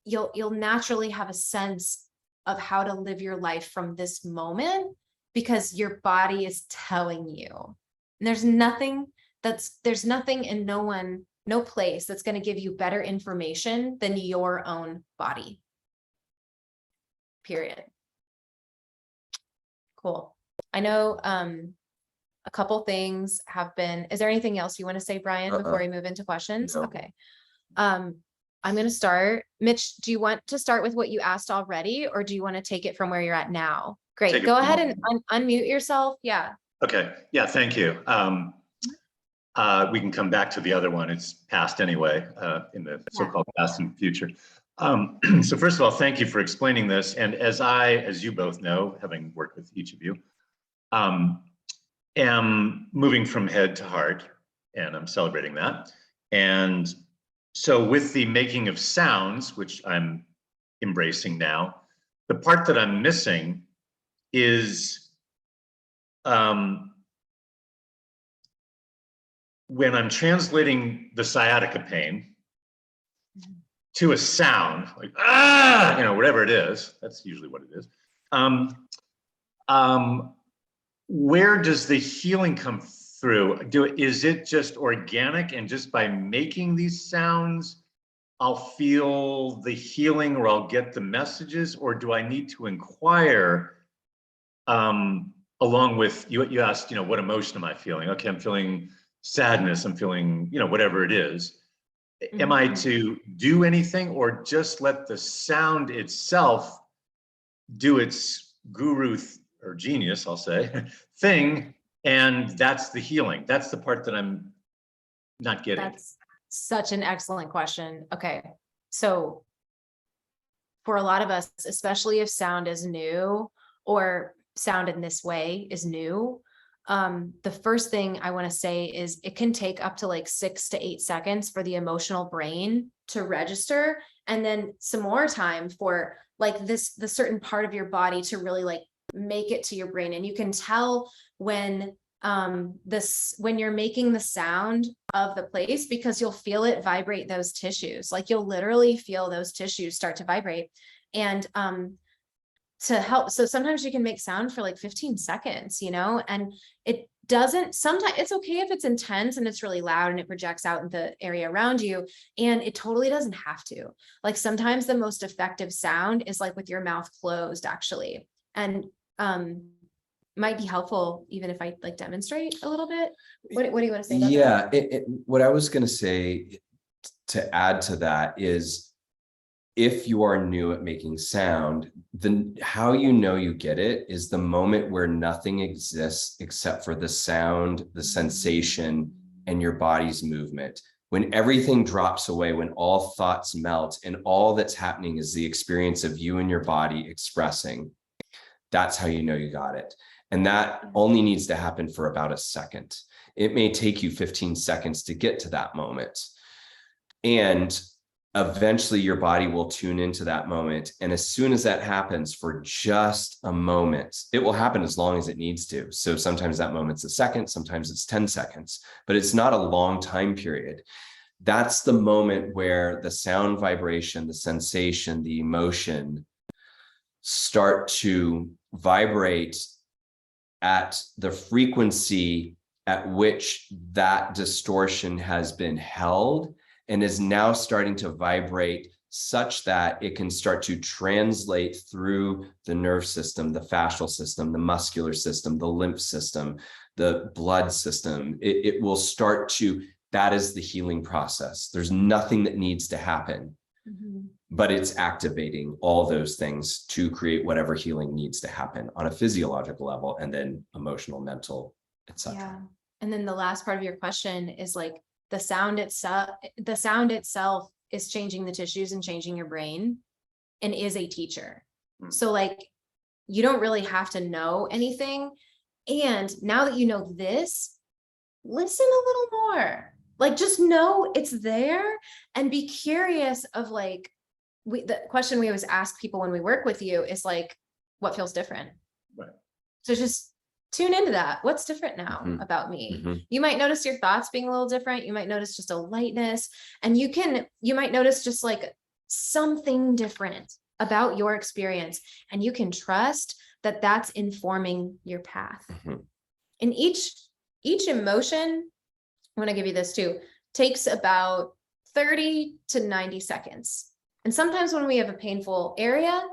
You'll naturally have a sense of how to live your life from this moment, because your body is telling you. And there's nothing and no place that's going to give you better information than your own body. Period. Cool. I know a couple things have been, is there anything else you want to say, Brian, before we move into questions? No. Okay. I'm going to start. Mitch, do you want to start with what you asked already, or do you want to take it from where you're at now? Great. Go ahead and unmute yourself. Yeah. Okay. Yeah. Thank you. We can come back to the other one. It's past anyway, in the so-called past and future. So first of all, thank you for explaining this. And as you both know, having worked with each of you, am moving from head to heart, and I'm celebrating that. And so with the making of sounds, which I'm embracing now, the part that I'm missing is when I'm translating the sciatica pain to a sound, like, ah, whatever it is, that's usually what it is. Where does the healing come through? Is it just organic, and just by making these sounds, I'll feel the healing, or I'll get the messages? Or do I need to inquire along with, you asked, what emotion am I feeling? Okay, I'm feeling sadness, I'm feeling, whatever it is. Am I to do anything, or just let the sound itself do its guru or genius, I'll say, thing, and that's the healing? That's the part that I'm not getting. That's such an excellent question. Okay, so for a lot of us, especially if sound is new, or sound in this way is new, the first thing I want to say is it can take up to like 6 to 8 seconds for the emotional brain to register, and then some more time for like the certain part of your body to really like make it to your brain. And you can tell when when you're making the sound of the place, because you'll feel it vibrate those tissues. Like you'll literally feel those tissues start to vibrate. And to help, so sometimes you can make sound for like 15 seconds, and it doesn't, sometimes it's okay if it's intense and it's really loud and it projects out in the area around you, and it totally doesn't have to. Like sometimes the most effective sound is like with your mouth closed, actually. And might be helpful even if I like demonstrate a little bit. What do you want to say about that? What I was going to say to add to that is, if you are new at making sound, then how you get it is the moment where nothing exists except for the sound, the sensation, and your body's movement. When everything drops away, when all thoughts melt, and all that's happening is the experience of you and your body expressing, that's how you got it. And that only needs to happen for about a second. It may take you 15 seconds to get to that moment. And eventually your body will tune into that moment. And as soon as that happens, for just a moment, it will happen as long as it needs to. So sometimes that moment's a second, sometimes it's 10 seconds, but it's not a long time period. That's the moment where the sound vibration, the sensation, the emotion start to vibrate at the frequency at which that distortion has been held, and is now starting to vibrate such that it can start to translate through the nerve system, the fascial system, the muscular system, the lymph system, the blood system. It will start to, that is the healing process. There's nothing that needs to happen, but it's activating all those things to create whatever healing needs to happen on a physiological level, and then emotional, mental, etc. Yeah. And then the last part of your question is like, the sound itself is changing the tissues and changing your brain, and is a teacher. So like, you don't really have to know anything. And now that you know this, listen a little more, like just know it's there, and be curious of like, the question we always ask people when we work with you is like, what feels different? Right. So just tune into that. What's different now about me? You might notice your thoughts being a little different. You might notice just a lightness, and you might notice just like something different about your experience, and you can trust that that's informing your path. And each emotion, I want to give you this too, takes about 30 to 90 seconds. And sometimes when we have a painful area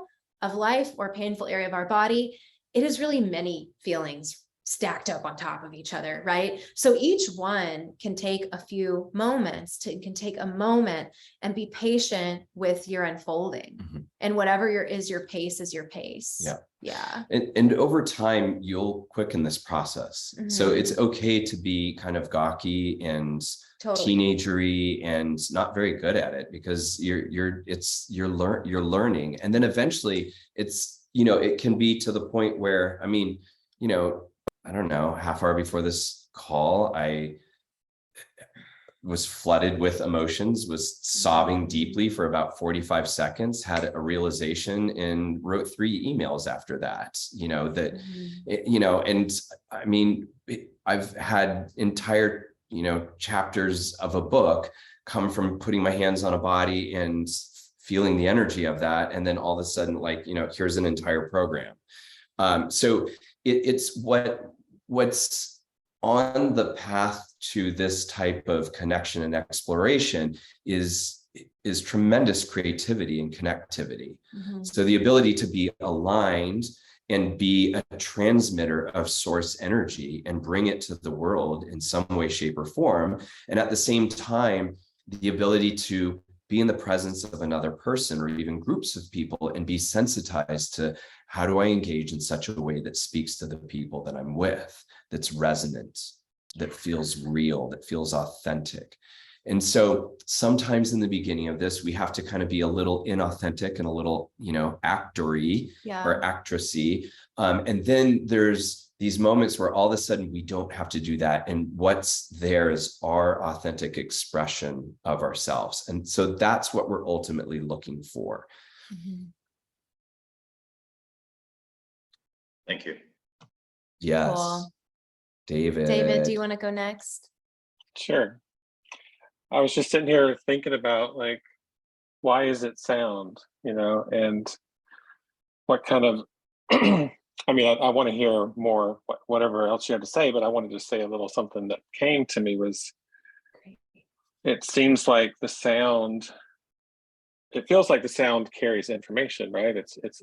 of life or a painful area of our body, it is really many feelings stacked up on top of each other, right? So each one can take a few moments can take a moment and be patient with your unfolding. And whatever your pace is your pace. Yeah. Yeah. And over time, you'll quicken this process. So it's okay to be kind of gawky and teenagery and not very good at it, because you're learning. And then eventually it's, it can be to the point where, I mean, I don't know, half hour before this call, I was flooded with emotions, was sobbing deeply for about 45 seconds, had a realization, and wrote 3 emails after that, and I mean, I've had entire, chapters of a book come from putting my hands on a body and feeling the energy of that. And then all of a sudden, like, here's an entire program. So it's what's on the path to this type of connection and exploration is tremendous creativity and connectivity. So the ability to be aligned and be a transmitter of source energy and bring it to the world in some way, shape, or form. And at the same time, the ability to be in the presence of another person or even groups of people and be sensitized to, how do I engage in such a way that speaks to the people that I'm with, that's resonant, that feels real, that feels authentic. And so sometimes in the beginning of this, we have to kind of be a little inauthentic and a little, actory or actressy. And then there's these moments where all of a sudden we don't have to do that. And what's there is our authentic expression of ourselves. And so that's what we're ultimately looking for. Thank you. Yes. Cool. David, do you want to go next? Sure. I was just sitting here thinking about, like, why is it sound, and what kind of, I mean, I want to hear more, whatever else you have to say, but I wanted to say a little something that came to me was, it seems like the sound, it feels like the sound carries information, right?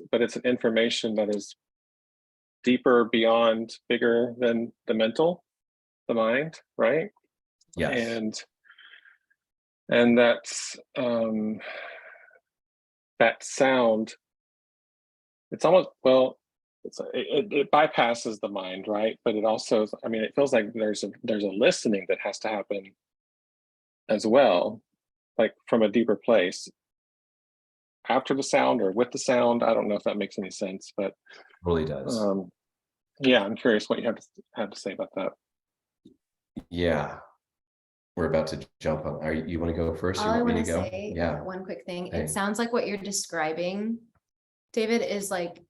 But it's an information that is deeper, beyond, bigger than the mind, right? yes. And that's that sound, it's almost, well, it bypasses the mind, right? But it also, I mean, it feels like there's a listening that has to happen as well, like from a deeper place after the sound or with the sound. I don't know if that makes any sense, but Really does. Yeah, I'm curious what you have to say about that. Yeah. We're about to jump on. You want to go first? All You I want me want to to go? say, Yeah. one quick thing. Hey. It sounds like what you're describing, David, is like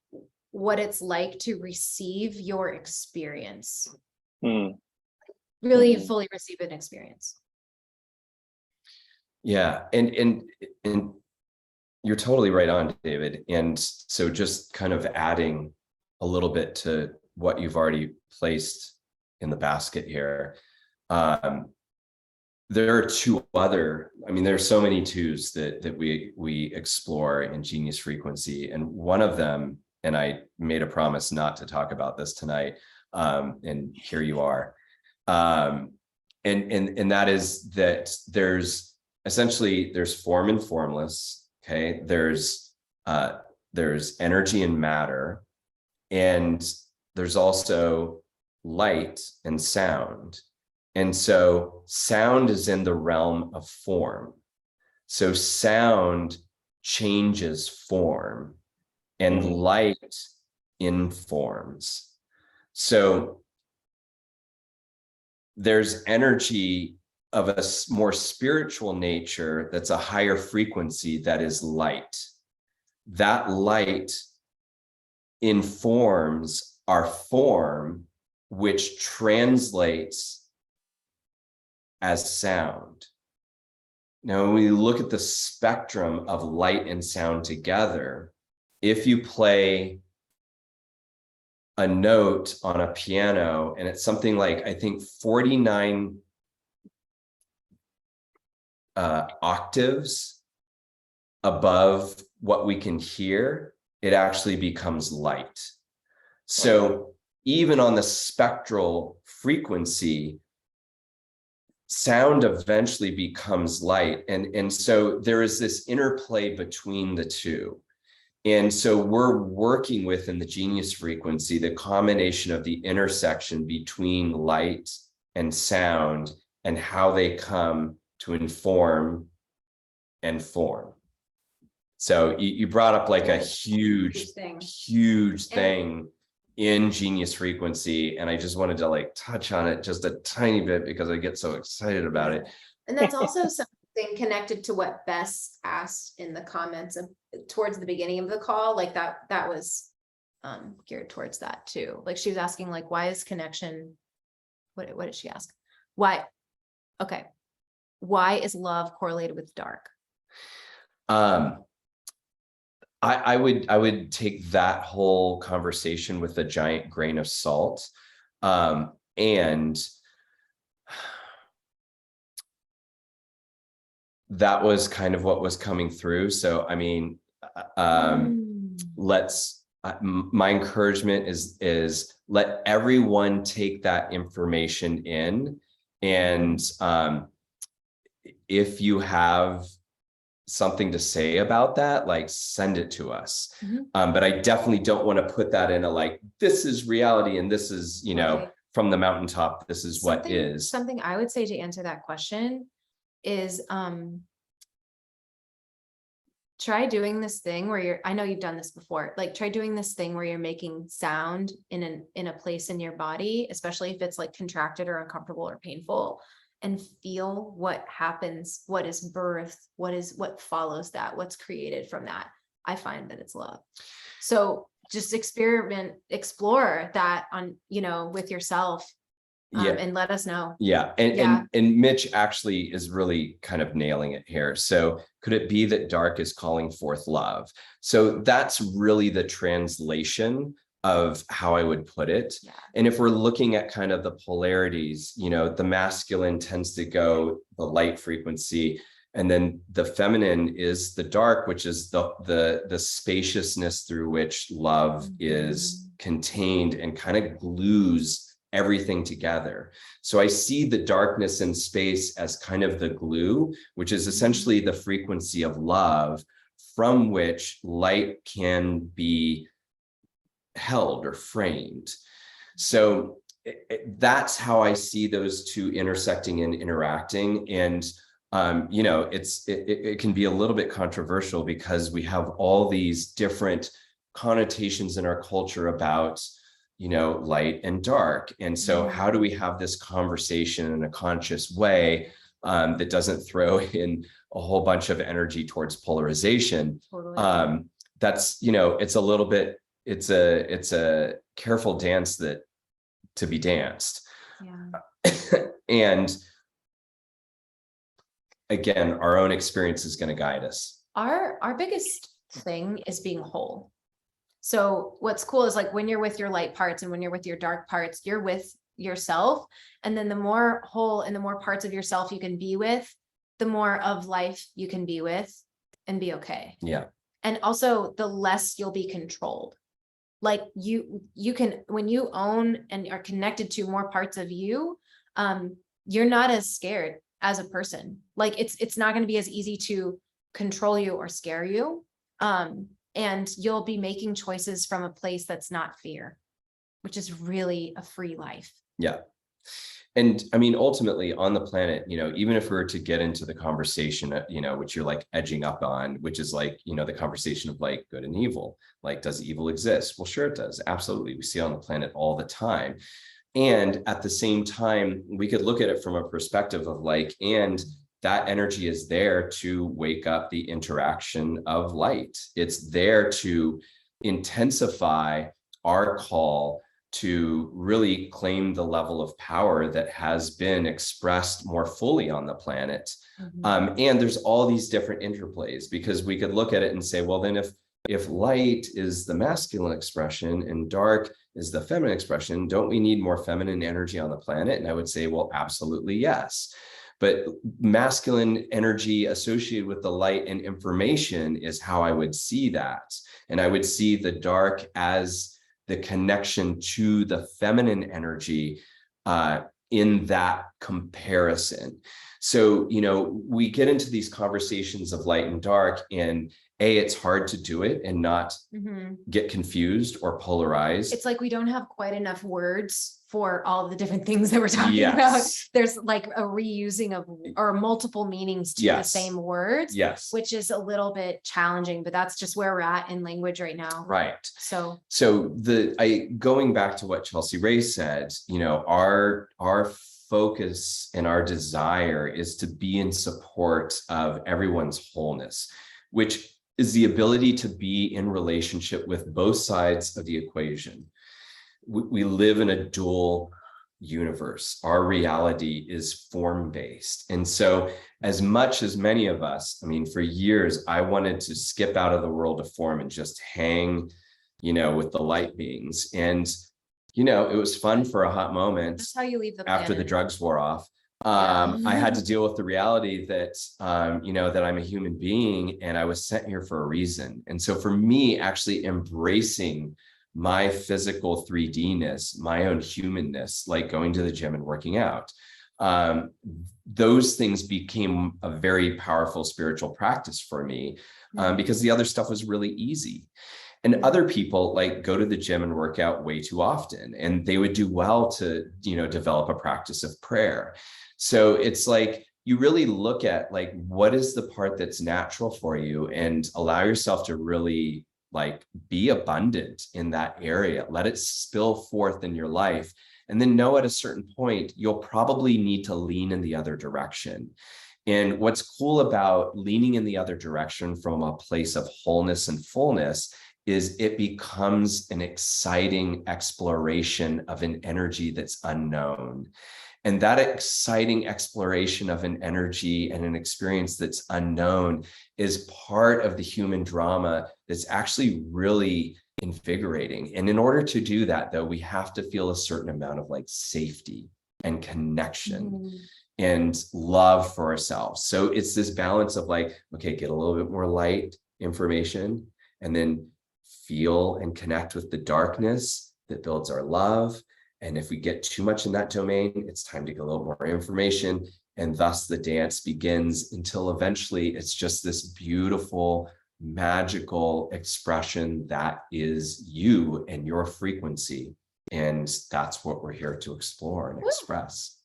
what it's like to receive your experience. Really fully receive an experience. Yeah. And you're totally right on, David. And so just kind of adding a little bit to what you've already placed in the basket here. There are 2 other, I mean, there's so many 2s that we explore in Genius Frequency. And one of them, and I made a promise not to talk about this tonight, and here you are. And that is that there's form and formless. Okay. There's energy and matter, and there's also light and sound. And so sound is in the realm of form. So sound changes form and light informs. So there's energy of a more spiritual nature that's a higher frequency, that is light. That light informs our form, which translates as sound. Now, when we look at the spectrum of light and sound together, if you play a note on a piano and it's something like, I think 49 octaves above what we can hear, it actually becomes light. So even on the spectral frequency, sound eventually becomes light. And so there is this interplay between the two. And so we're working with, in the genius frequency, the combination of the intersection between light and sound and how they come to inform and form. So you brought up like a huge thing in genius frequency. And I just wanted to like touch on it just a tiny bit because I get so excited about it. And that's also something connected to what Bess asked in the comments towards the beginning of the call. Like that was geared towards that too. Like she was asking, like, why is connection, what did she ask? Why? Okay. Why is love correlated with dark? I would take that whole conversation with a giant grain of salt. And that was kind of what was coming through. So, I mean, my encouragement is let everyone take that information in. And if you have something to say about that, like send it to us. But I definitely don't want to put that in a like, this is reality and this is, you know, from the mountaintop, this is what is. Something I would say to answer that question is try doing this thing where I know you've done this before, like try doing this thing where you're making sound in a place in your body, especially if it's like contracted or uncomfortable or painful, and feel what happens, what is birthed, what follows that, what's created from that. I find that it's love. So just explore that on, with yourself. And let us know. And Mitch actually is really kind of nailing it here. So could it be that dark is calling forth love? So that's really the translation of how I would put it. And if we're looking at kind of the polarities, the masculine tends to go the light frequency, and then the feminine is the dark, which is the spaciousness through which love is contained and kind of glues everything together. So I see the darkness in space as kind of the glue, which is essentially the frequency of love from which light can be held or framed. So that's how I see those two intersecting and interacting. And it can be a little bit controversial because we have all these different connotations in our culture about light and dark. And so how do we have this conversation in a conscious way that doesn't throw in a whole bunch of energy towards polarization? That's, it's a little bit, it's a careful dance to be danced. And again, our own experience is going to guide us. Our biggest thing is being whole. So what's cool is like when you're with your light parts and when you're with your dark parts, you're with yourself. And then the more whole and the more parts of yourself you can be with, the more of life you can be with and be okay. And also the less you'll be controlled. Like you can, when you own and are connected to more parts of you, you're not as scared as a person. Like it's not going to be as easy to control you or scare you. And you'll be making choices from a place that's not fear, which is really a free life. And I mean, ultimately on the planet, even if we were to get into the conversation, which you're like edging up on, which is like, the conversation of like good and evil, like, does evil exist? Well, sure it does. Absolutely. We see it on the planet all the time. And at the same time, we could look at it from a perspective of like, and that energy is there to wake up the interaction of light. It's there to intensify our call to really claim the level of power that has been expressed more fully on the planet. And there's all these different interplays, because we could look at it and say, well, then if light is the masculine expression and dark is the feminine expression, don't we need more feminine energy on the planet? And I would say, well, absolutely yes. But masculine energy associated with the light and information is how I would see that. And I would see the dark as the connection to the feminine energy in that comparison. So, we get into these conversations of light and dark, and it's hard to do it and not get confused or polarized. It's like we don't have quite enough words for all the different things that we're talking Yes. about. There's like a reusing of or multiple meanings to the Yes. same words, Yes. which is a little bit challenging, but that's just where we're at in language right now. Right. So going back to what Chelsea Ray said, our focus and our desire is to be in support of everyone's wholeness, which is the ability to be in relationship with both sides of the equation. We live in a dual universe. Our reality is form-based. And so as much as many of us, for years, I wanted to skip out of the world of form and just hang, with the light beings. And, it was fun for a hot moment. that's how you leave the After the planet. drugs wore off. Yeah. I had to deal with the reality that, that I'm a human being and I was sent here for a reason. And so for me, actually embracing my physical 3D-ness, my own humanness, like going to the gym and working out, those things became a very powerful spiritual practice for me, because the other stuff was really easy. And other people like go to the gym and work out way too often, and they would do well to, develop a practice of prayer. So it's like, you really look at like, what is the part that's natural for you, and allow yourself to really like be abundant in that area. Let it spill forth in your life. And then know at a certain point, you'll probably need to lean in the other direction. And what's cool about leaning in the other direction from a place of wholeness and fullness is it becomes an exciting exploration of an energy that's unknown. And that exciting exploration of an energy and an experience that's unknown is part of the human drama that's actually really invigorating. And in order to do that, though, we have to feel a certain amount of like safety and connection and love for ourselves. So it's this balance of like, okay, get a little bit more light information, and then feel and connect with the darkness that builds our love. And if we get too much in that domain, it's time to get a little more information. And thus the dance begins until eventually it's just this beautiful, magical expression that is you and your frequency. And that's what we're here to explore and express.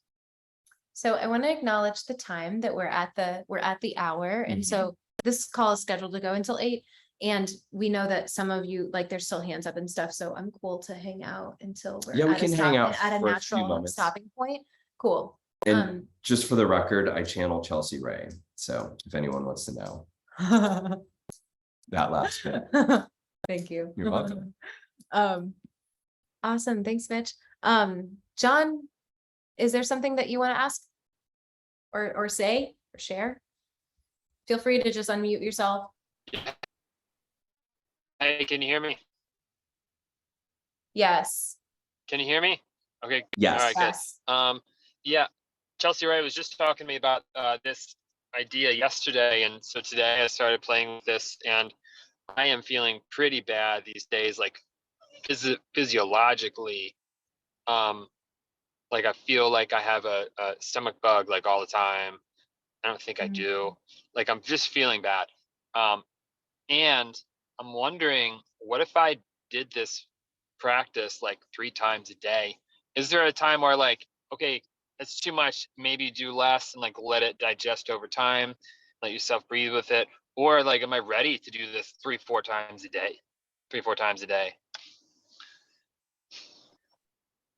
So I want to acknowledge the time that we're at the hour. And so this call is scheduled to go until 8. And we know that some of you, like, there's still hands up and stuff. So I'm cool to hang out until we're we can hang out at a for a few natural moments. stopping point. Cool. And just for the record, I channel Chelsea Ray. So if anyone wants to know that last bit. Thank you. You're welcome. Awesome. Thanks, Mitch. John, is there something that you want to ask or say or share? Feel free to just unmute yourself. Hey, can you hear me? Yes. Can you hear me? Okay. Yes. All right, Yes. good. Yeah, Chelsea Ray was just talking to me about this idea yesterday, and so today I started playing with this, and I am feeling pretty bad these days, like physiologically. Like I feel like I have a stomach bug like all the time. I don't think I do. Like I'm just feeling bad. And I'm wondering, what if I did this practice like 3 times a day? Is there a time where like, okay, that's too much, maybe do less and like let it digest over time, let yourself breathe with it? Or like, am I ready to do this 3-4 times a day? 3-4 times a day?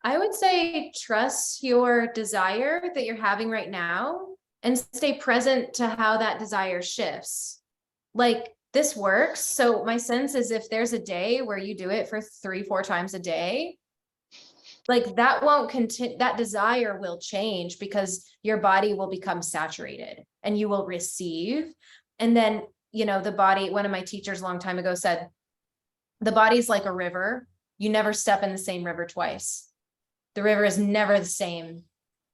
I would say trust your desire that you're having right now and stay present to how that desire shifts. Like, this works. So my sense is if there's a day where you do it for 3-4 times a day, like that won't continue, that desire will change because your body will become saturated and you will receive. And then, the body, one of my teachers a long time ago said, the body's like a river. You never step in the same river twice. The river is never the same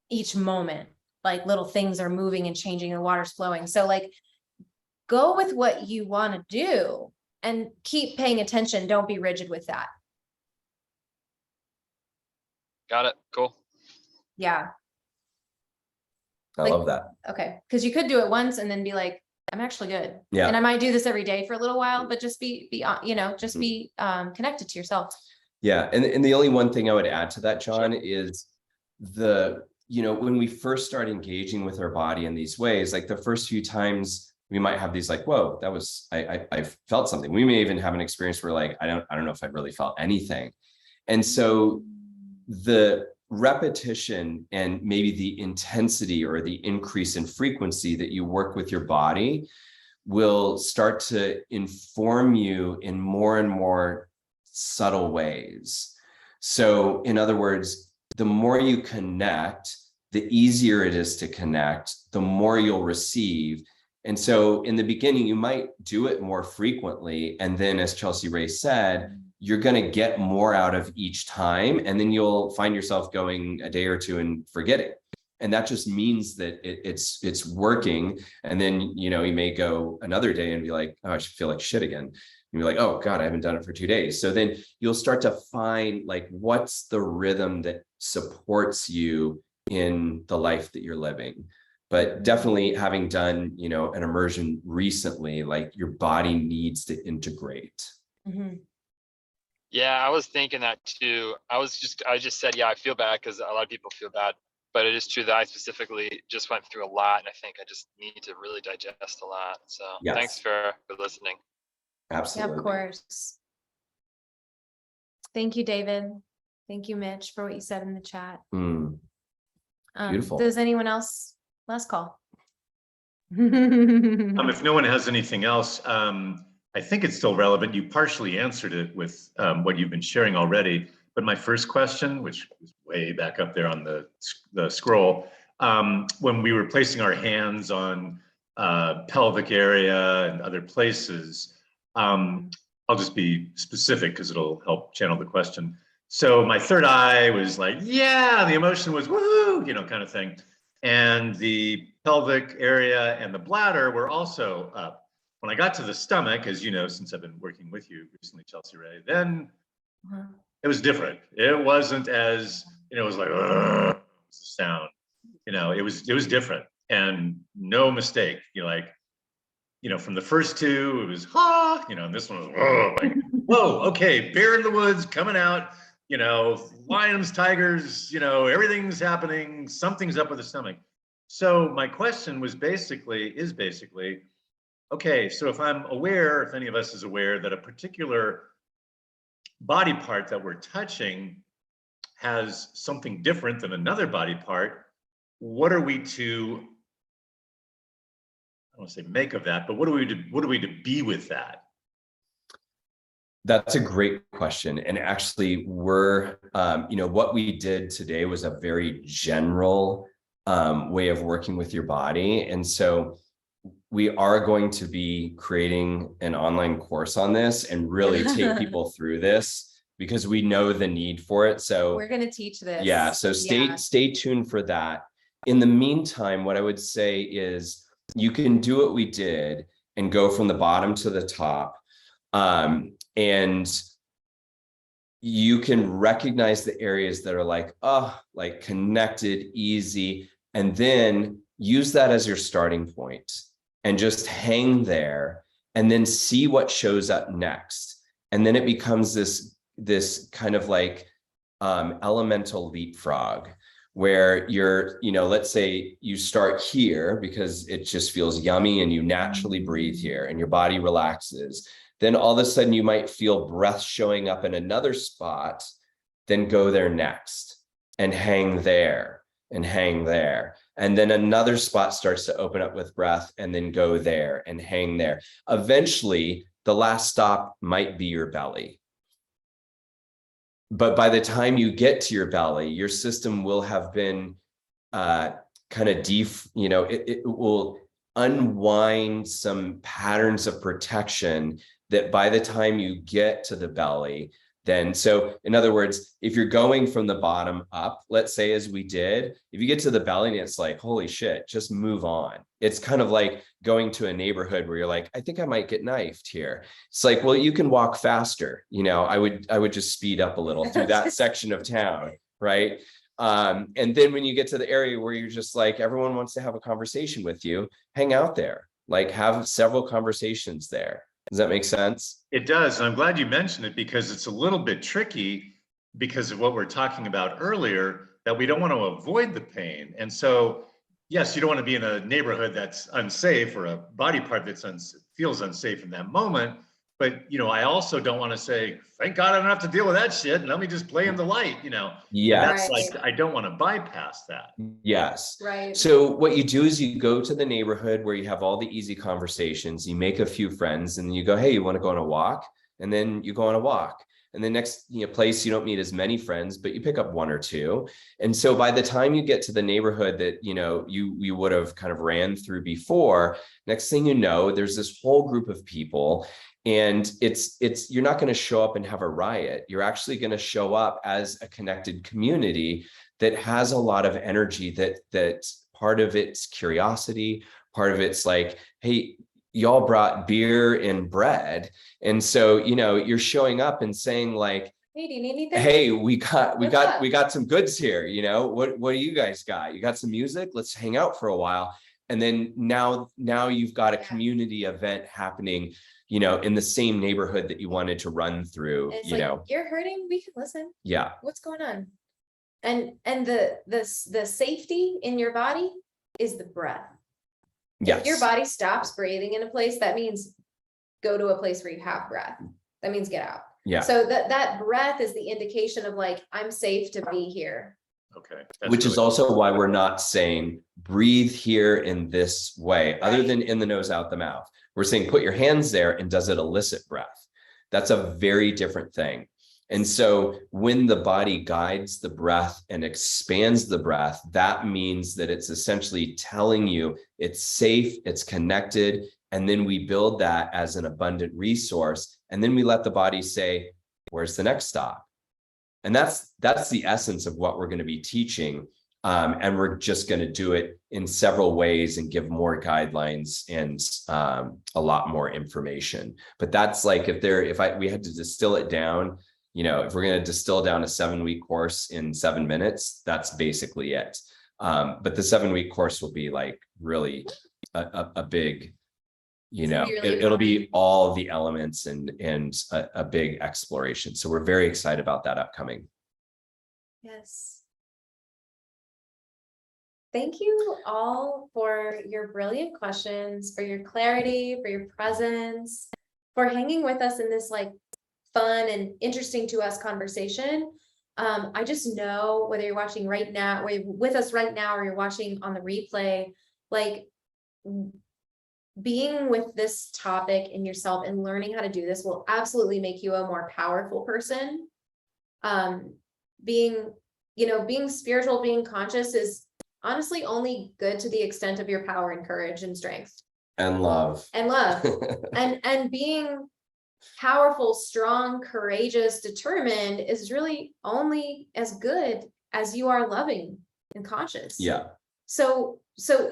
each moment. Like little things are moving and changing, the water's flowing. So like, go with what you want to do and keep paying attention. Don't be rigid with that. Got it. Cool. Yeah. I Like- love that. Okay. Cause you could do it once and then be like, I'm actually good. Yeah. And I might do this every day for a little while, but just be, you know, just Mhm. be, connected to yourself. Yeah. And the only one thing I would add to that, John, is when we first start engaging with our body in these ways, like the first few times we might have these like, whoa, that was, I felt something. We may even have an experience where like, I don't know if I really felt anything. And so the repetition and maybe the intensity or the increase in frequency that you work with your body will start to inform you in more and more subtle ways. So in other words, the more you connect, the easier it is to connect, the more you'll receive. And so in the beginning, you might do it more frequently. And then as Chelsea Ray said, you're going to get more out of each time. And then you'll find yourself going a day or two and forgetting. And that just means that it's working. And then, you may go another day and be like, oh, I should feel like shit again. And you're like, oh God, I haven't done it for 2 days. So then you'll start to find like, what's the rhythm that supports you in the life that you're living. But definitely having done, an immersion recently, like your body needs to integrate. Mhm. Yeah, I was thinking that too. I just said, yeah, I feel bad because a lot of people feel bad, but it is true that I specifically just went through a lot, and I think I just need to really digest a lot. So Yes. Thanks for listening. Yeah, Absolutely. of course. Thank you, David. Thank you, Mitch, for what you said in the chat. Beautiful. Does anyone else? Last call. If no one has anything else, I think it's still relevant. You partially answered it with what you've been sharing already. But my first question, which is way back up there on the scroll, when we were placing our hands on pelvic area and other places, I'll just be specific because it'll help channel the question. So my third eye was like, yeah, the emotion was woohoo, kind of thing. And the pelvic area and the bladder were also up. When I got to the stomach, as you know, since I've been working with you recently, Chelsea Ray, then it was different. It wasn't as, it was like, was the sound, it was different, and no mistake. From the first two, it was and this one was like, whoa, okay, bear in the woods coming out, lions, tigers, everything's happening, something's up with the stomach. So my question is basically, okay, so if I'm aware, if any of us is aware that a particular body part that we're touching has something different than another body part, what are we to, I don't want to say make of that, but what are we to be with that? That's a great question. And actually we're, what we did today was a very general way of working with your body. And so we are going to be creating an online course on this and really take people through this because we know the need for it. So we're going to teach this. Yeah. So stay tuned for that. In the meantime, what I would say is you can do what we did and go from the bottom to the top. And you can recognize the areas that are like connected, easy, and then use that as your starting point and just hang there and then see what shows up next. And then it becomes this kind of like elemental leapfrog where you're, let's say you start here because it just feels yummy and you naturally breathe here and your body relaxes. Then all of a sudden you might feel breath showing up in another spot, then go there next and hang there and hang there. And then another spot starts to open up with breath and then go there and hang there. Eventually, the last stop might be your belly. But by the time you get to your belly, your system will have been kind of it will unwind some patterns of protection that by the time you get to the belly, then, so in other words, if you're going from the bottom up, let's say, as we did, if you get to the belly and it's like, holy shit, just move on. It's kind of like going to a neighborhood where you're like, I think I might get knifed here. It's like, well, you can walk faster. I would just speed up a little through that section of town. right? And then when you get to the area where you're just like, everyone wants to have a conversation with you, hang out there, like have several conversations there. Does that make sense? It does. And I'm glad you mentioned it because it's a little bit tricky because of what we're talking about earlier, that we don't want to avoid the pain. And so, yes, you don't want to be in a neighborhood that's unsafe or a body part that's feels unsafe in that moment. But, I also don't want to say, thank God I don't have to deal with that shit. And let me just play in the light, Yeah. That's Right. like, I don't want to bypass that. Yes. Right. So what you do is you go to the neighborhood where you have all the easy conversations, you make a few friends and you go, hey, you want to go on a walk? And then you go on a walk. And the next place, you don't meet as many friends, but you pick up one or two. And so by the time you get to the neighborhood that, you would have kind of ran through before, next thing you know, there's this whole group of people. And you're not going to show up and have a riot. You're actually going to show up as a connected community that has a lot of energy, that part of it's curiosity, part of it's like, hey, y'all brought beer and bread. And so, you're showing up and saying like, Hey, do you need anything? hey, we got up? some goods here. What do you guys got? You got some music? Let's hang out for a while. And then now you've got a community event happening, in the same neighborhood that you wanted to run through, It's like, you're hurting, we can listen. Yeah. What's going on? And the safety in your body is the breath. Yes. If your body stops breathing in a place, that means go to a place where you have breath. That means get out. Yeah. So that breath is the indication of like, I'm safe to be here. Okay. Which is also why we're not saying breathe here in this way, other than in the nose, out the mouth. We're saying put your hands there, and does it elicit breath? That's a very different thing. And so when the body guides the breath and expands the breath, that means that it's essentially telling you it's safe, it's connected. And then we build that as an abundant resource. And then we let the body say, where's the next stop? And that's the essence of what we're going to be teaching. And we're just going to do it in several ways and give more guidelines and a lot more information. But that's like, we had to distill it down, if we're going to distill down a 7-week course in 7 minutes, that's basically it. But the 7-week course will be like really a big, it'll be all the elements and a big exploration. So we're very excited about that upcoming. Yes. Thank you all for your brilliant questions, for your clarity, for your presence, for hanging with us in this like fun and interesting to us conversation. I just know whether you're watching right now, or you're with us right now, or you're watching on the replay, like being with this topic in yourself and learning how to do this will absolutely make you a more powerful person. Being spiritual, being conscious is honestly only good to the extent of your power and courage and strength. And love. And being powerful, strong, courageous, determined is really only as good as you are loving and conscious. Yeah. So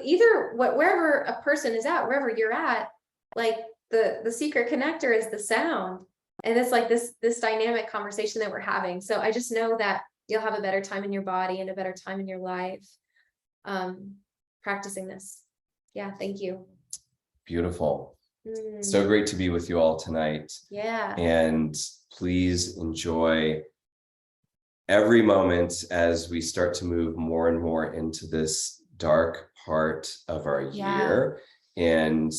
either wherever a person is at, wherever you're at, like the secret connector is the sound. And it's like this dynamic conversation that we're having. So I just know that you'll have a better time in your body and a better time in your life practicing this. Yeah, thank you. Beautiful. So great to be with you all tonight. Yeah. And please enjoy every moment as we start to move more and more into this dark part of our year. And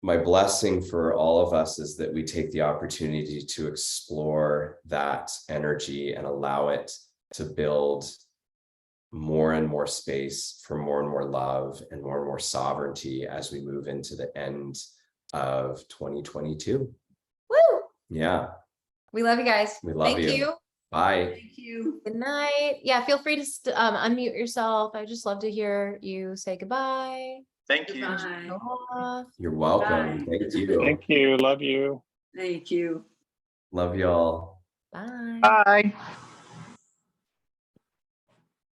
my blessing for all of us is that we take the opportunity to explore that energy and allow it to build more and more space for more and more love and more sovereignty as we move into the end of 2022. Woo! Yeah. We love you guys. We love you. Thank you. Bye. Thank you. Good night. Yeah, feel free to unmute yourself. I just love to hear you say goodbye. Thank you. Bye. You're welcome. Bye. Thank you. Thank you. Love you. Thank you. Love y'all. Bye. Bye.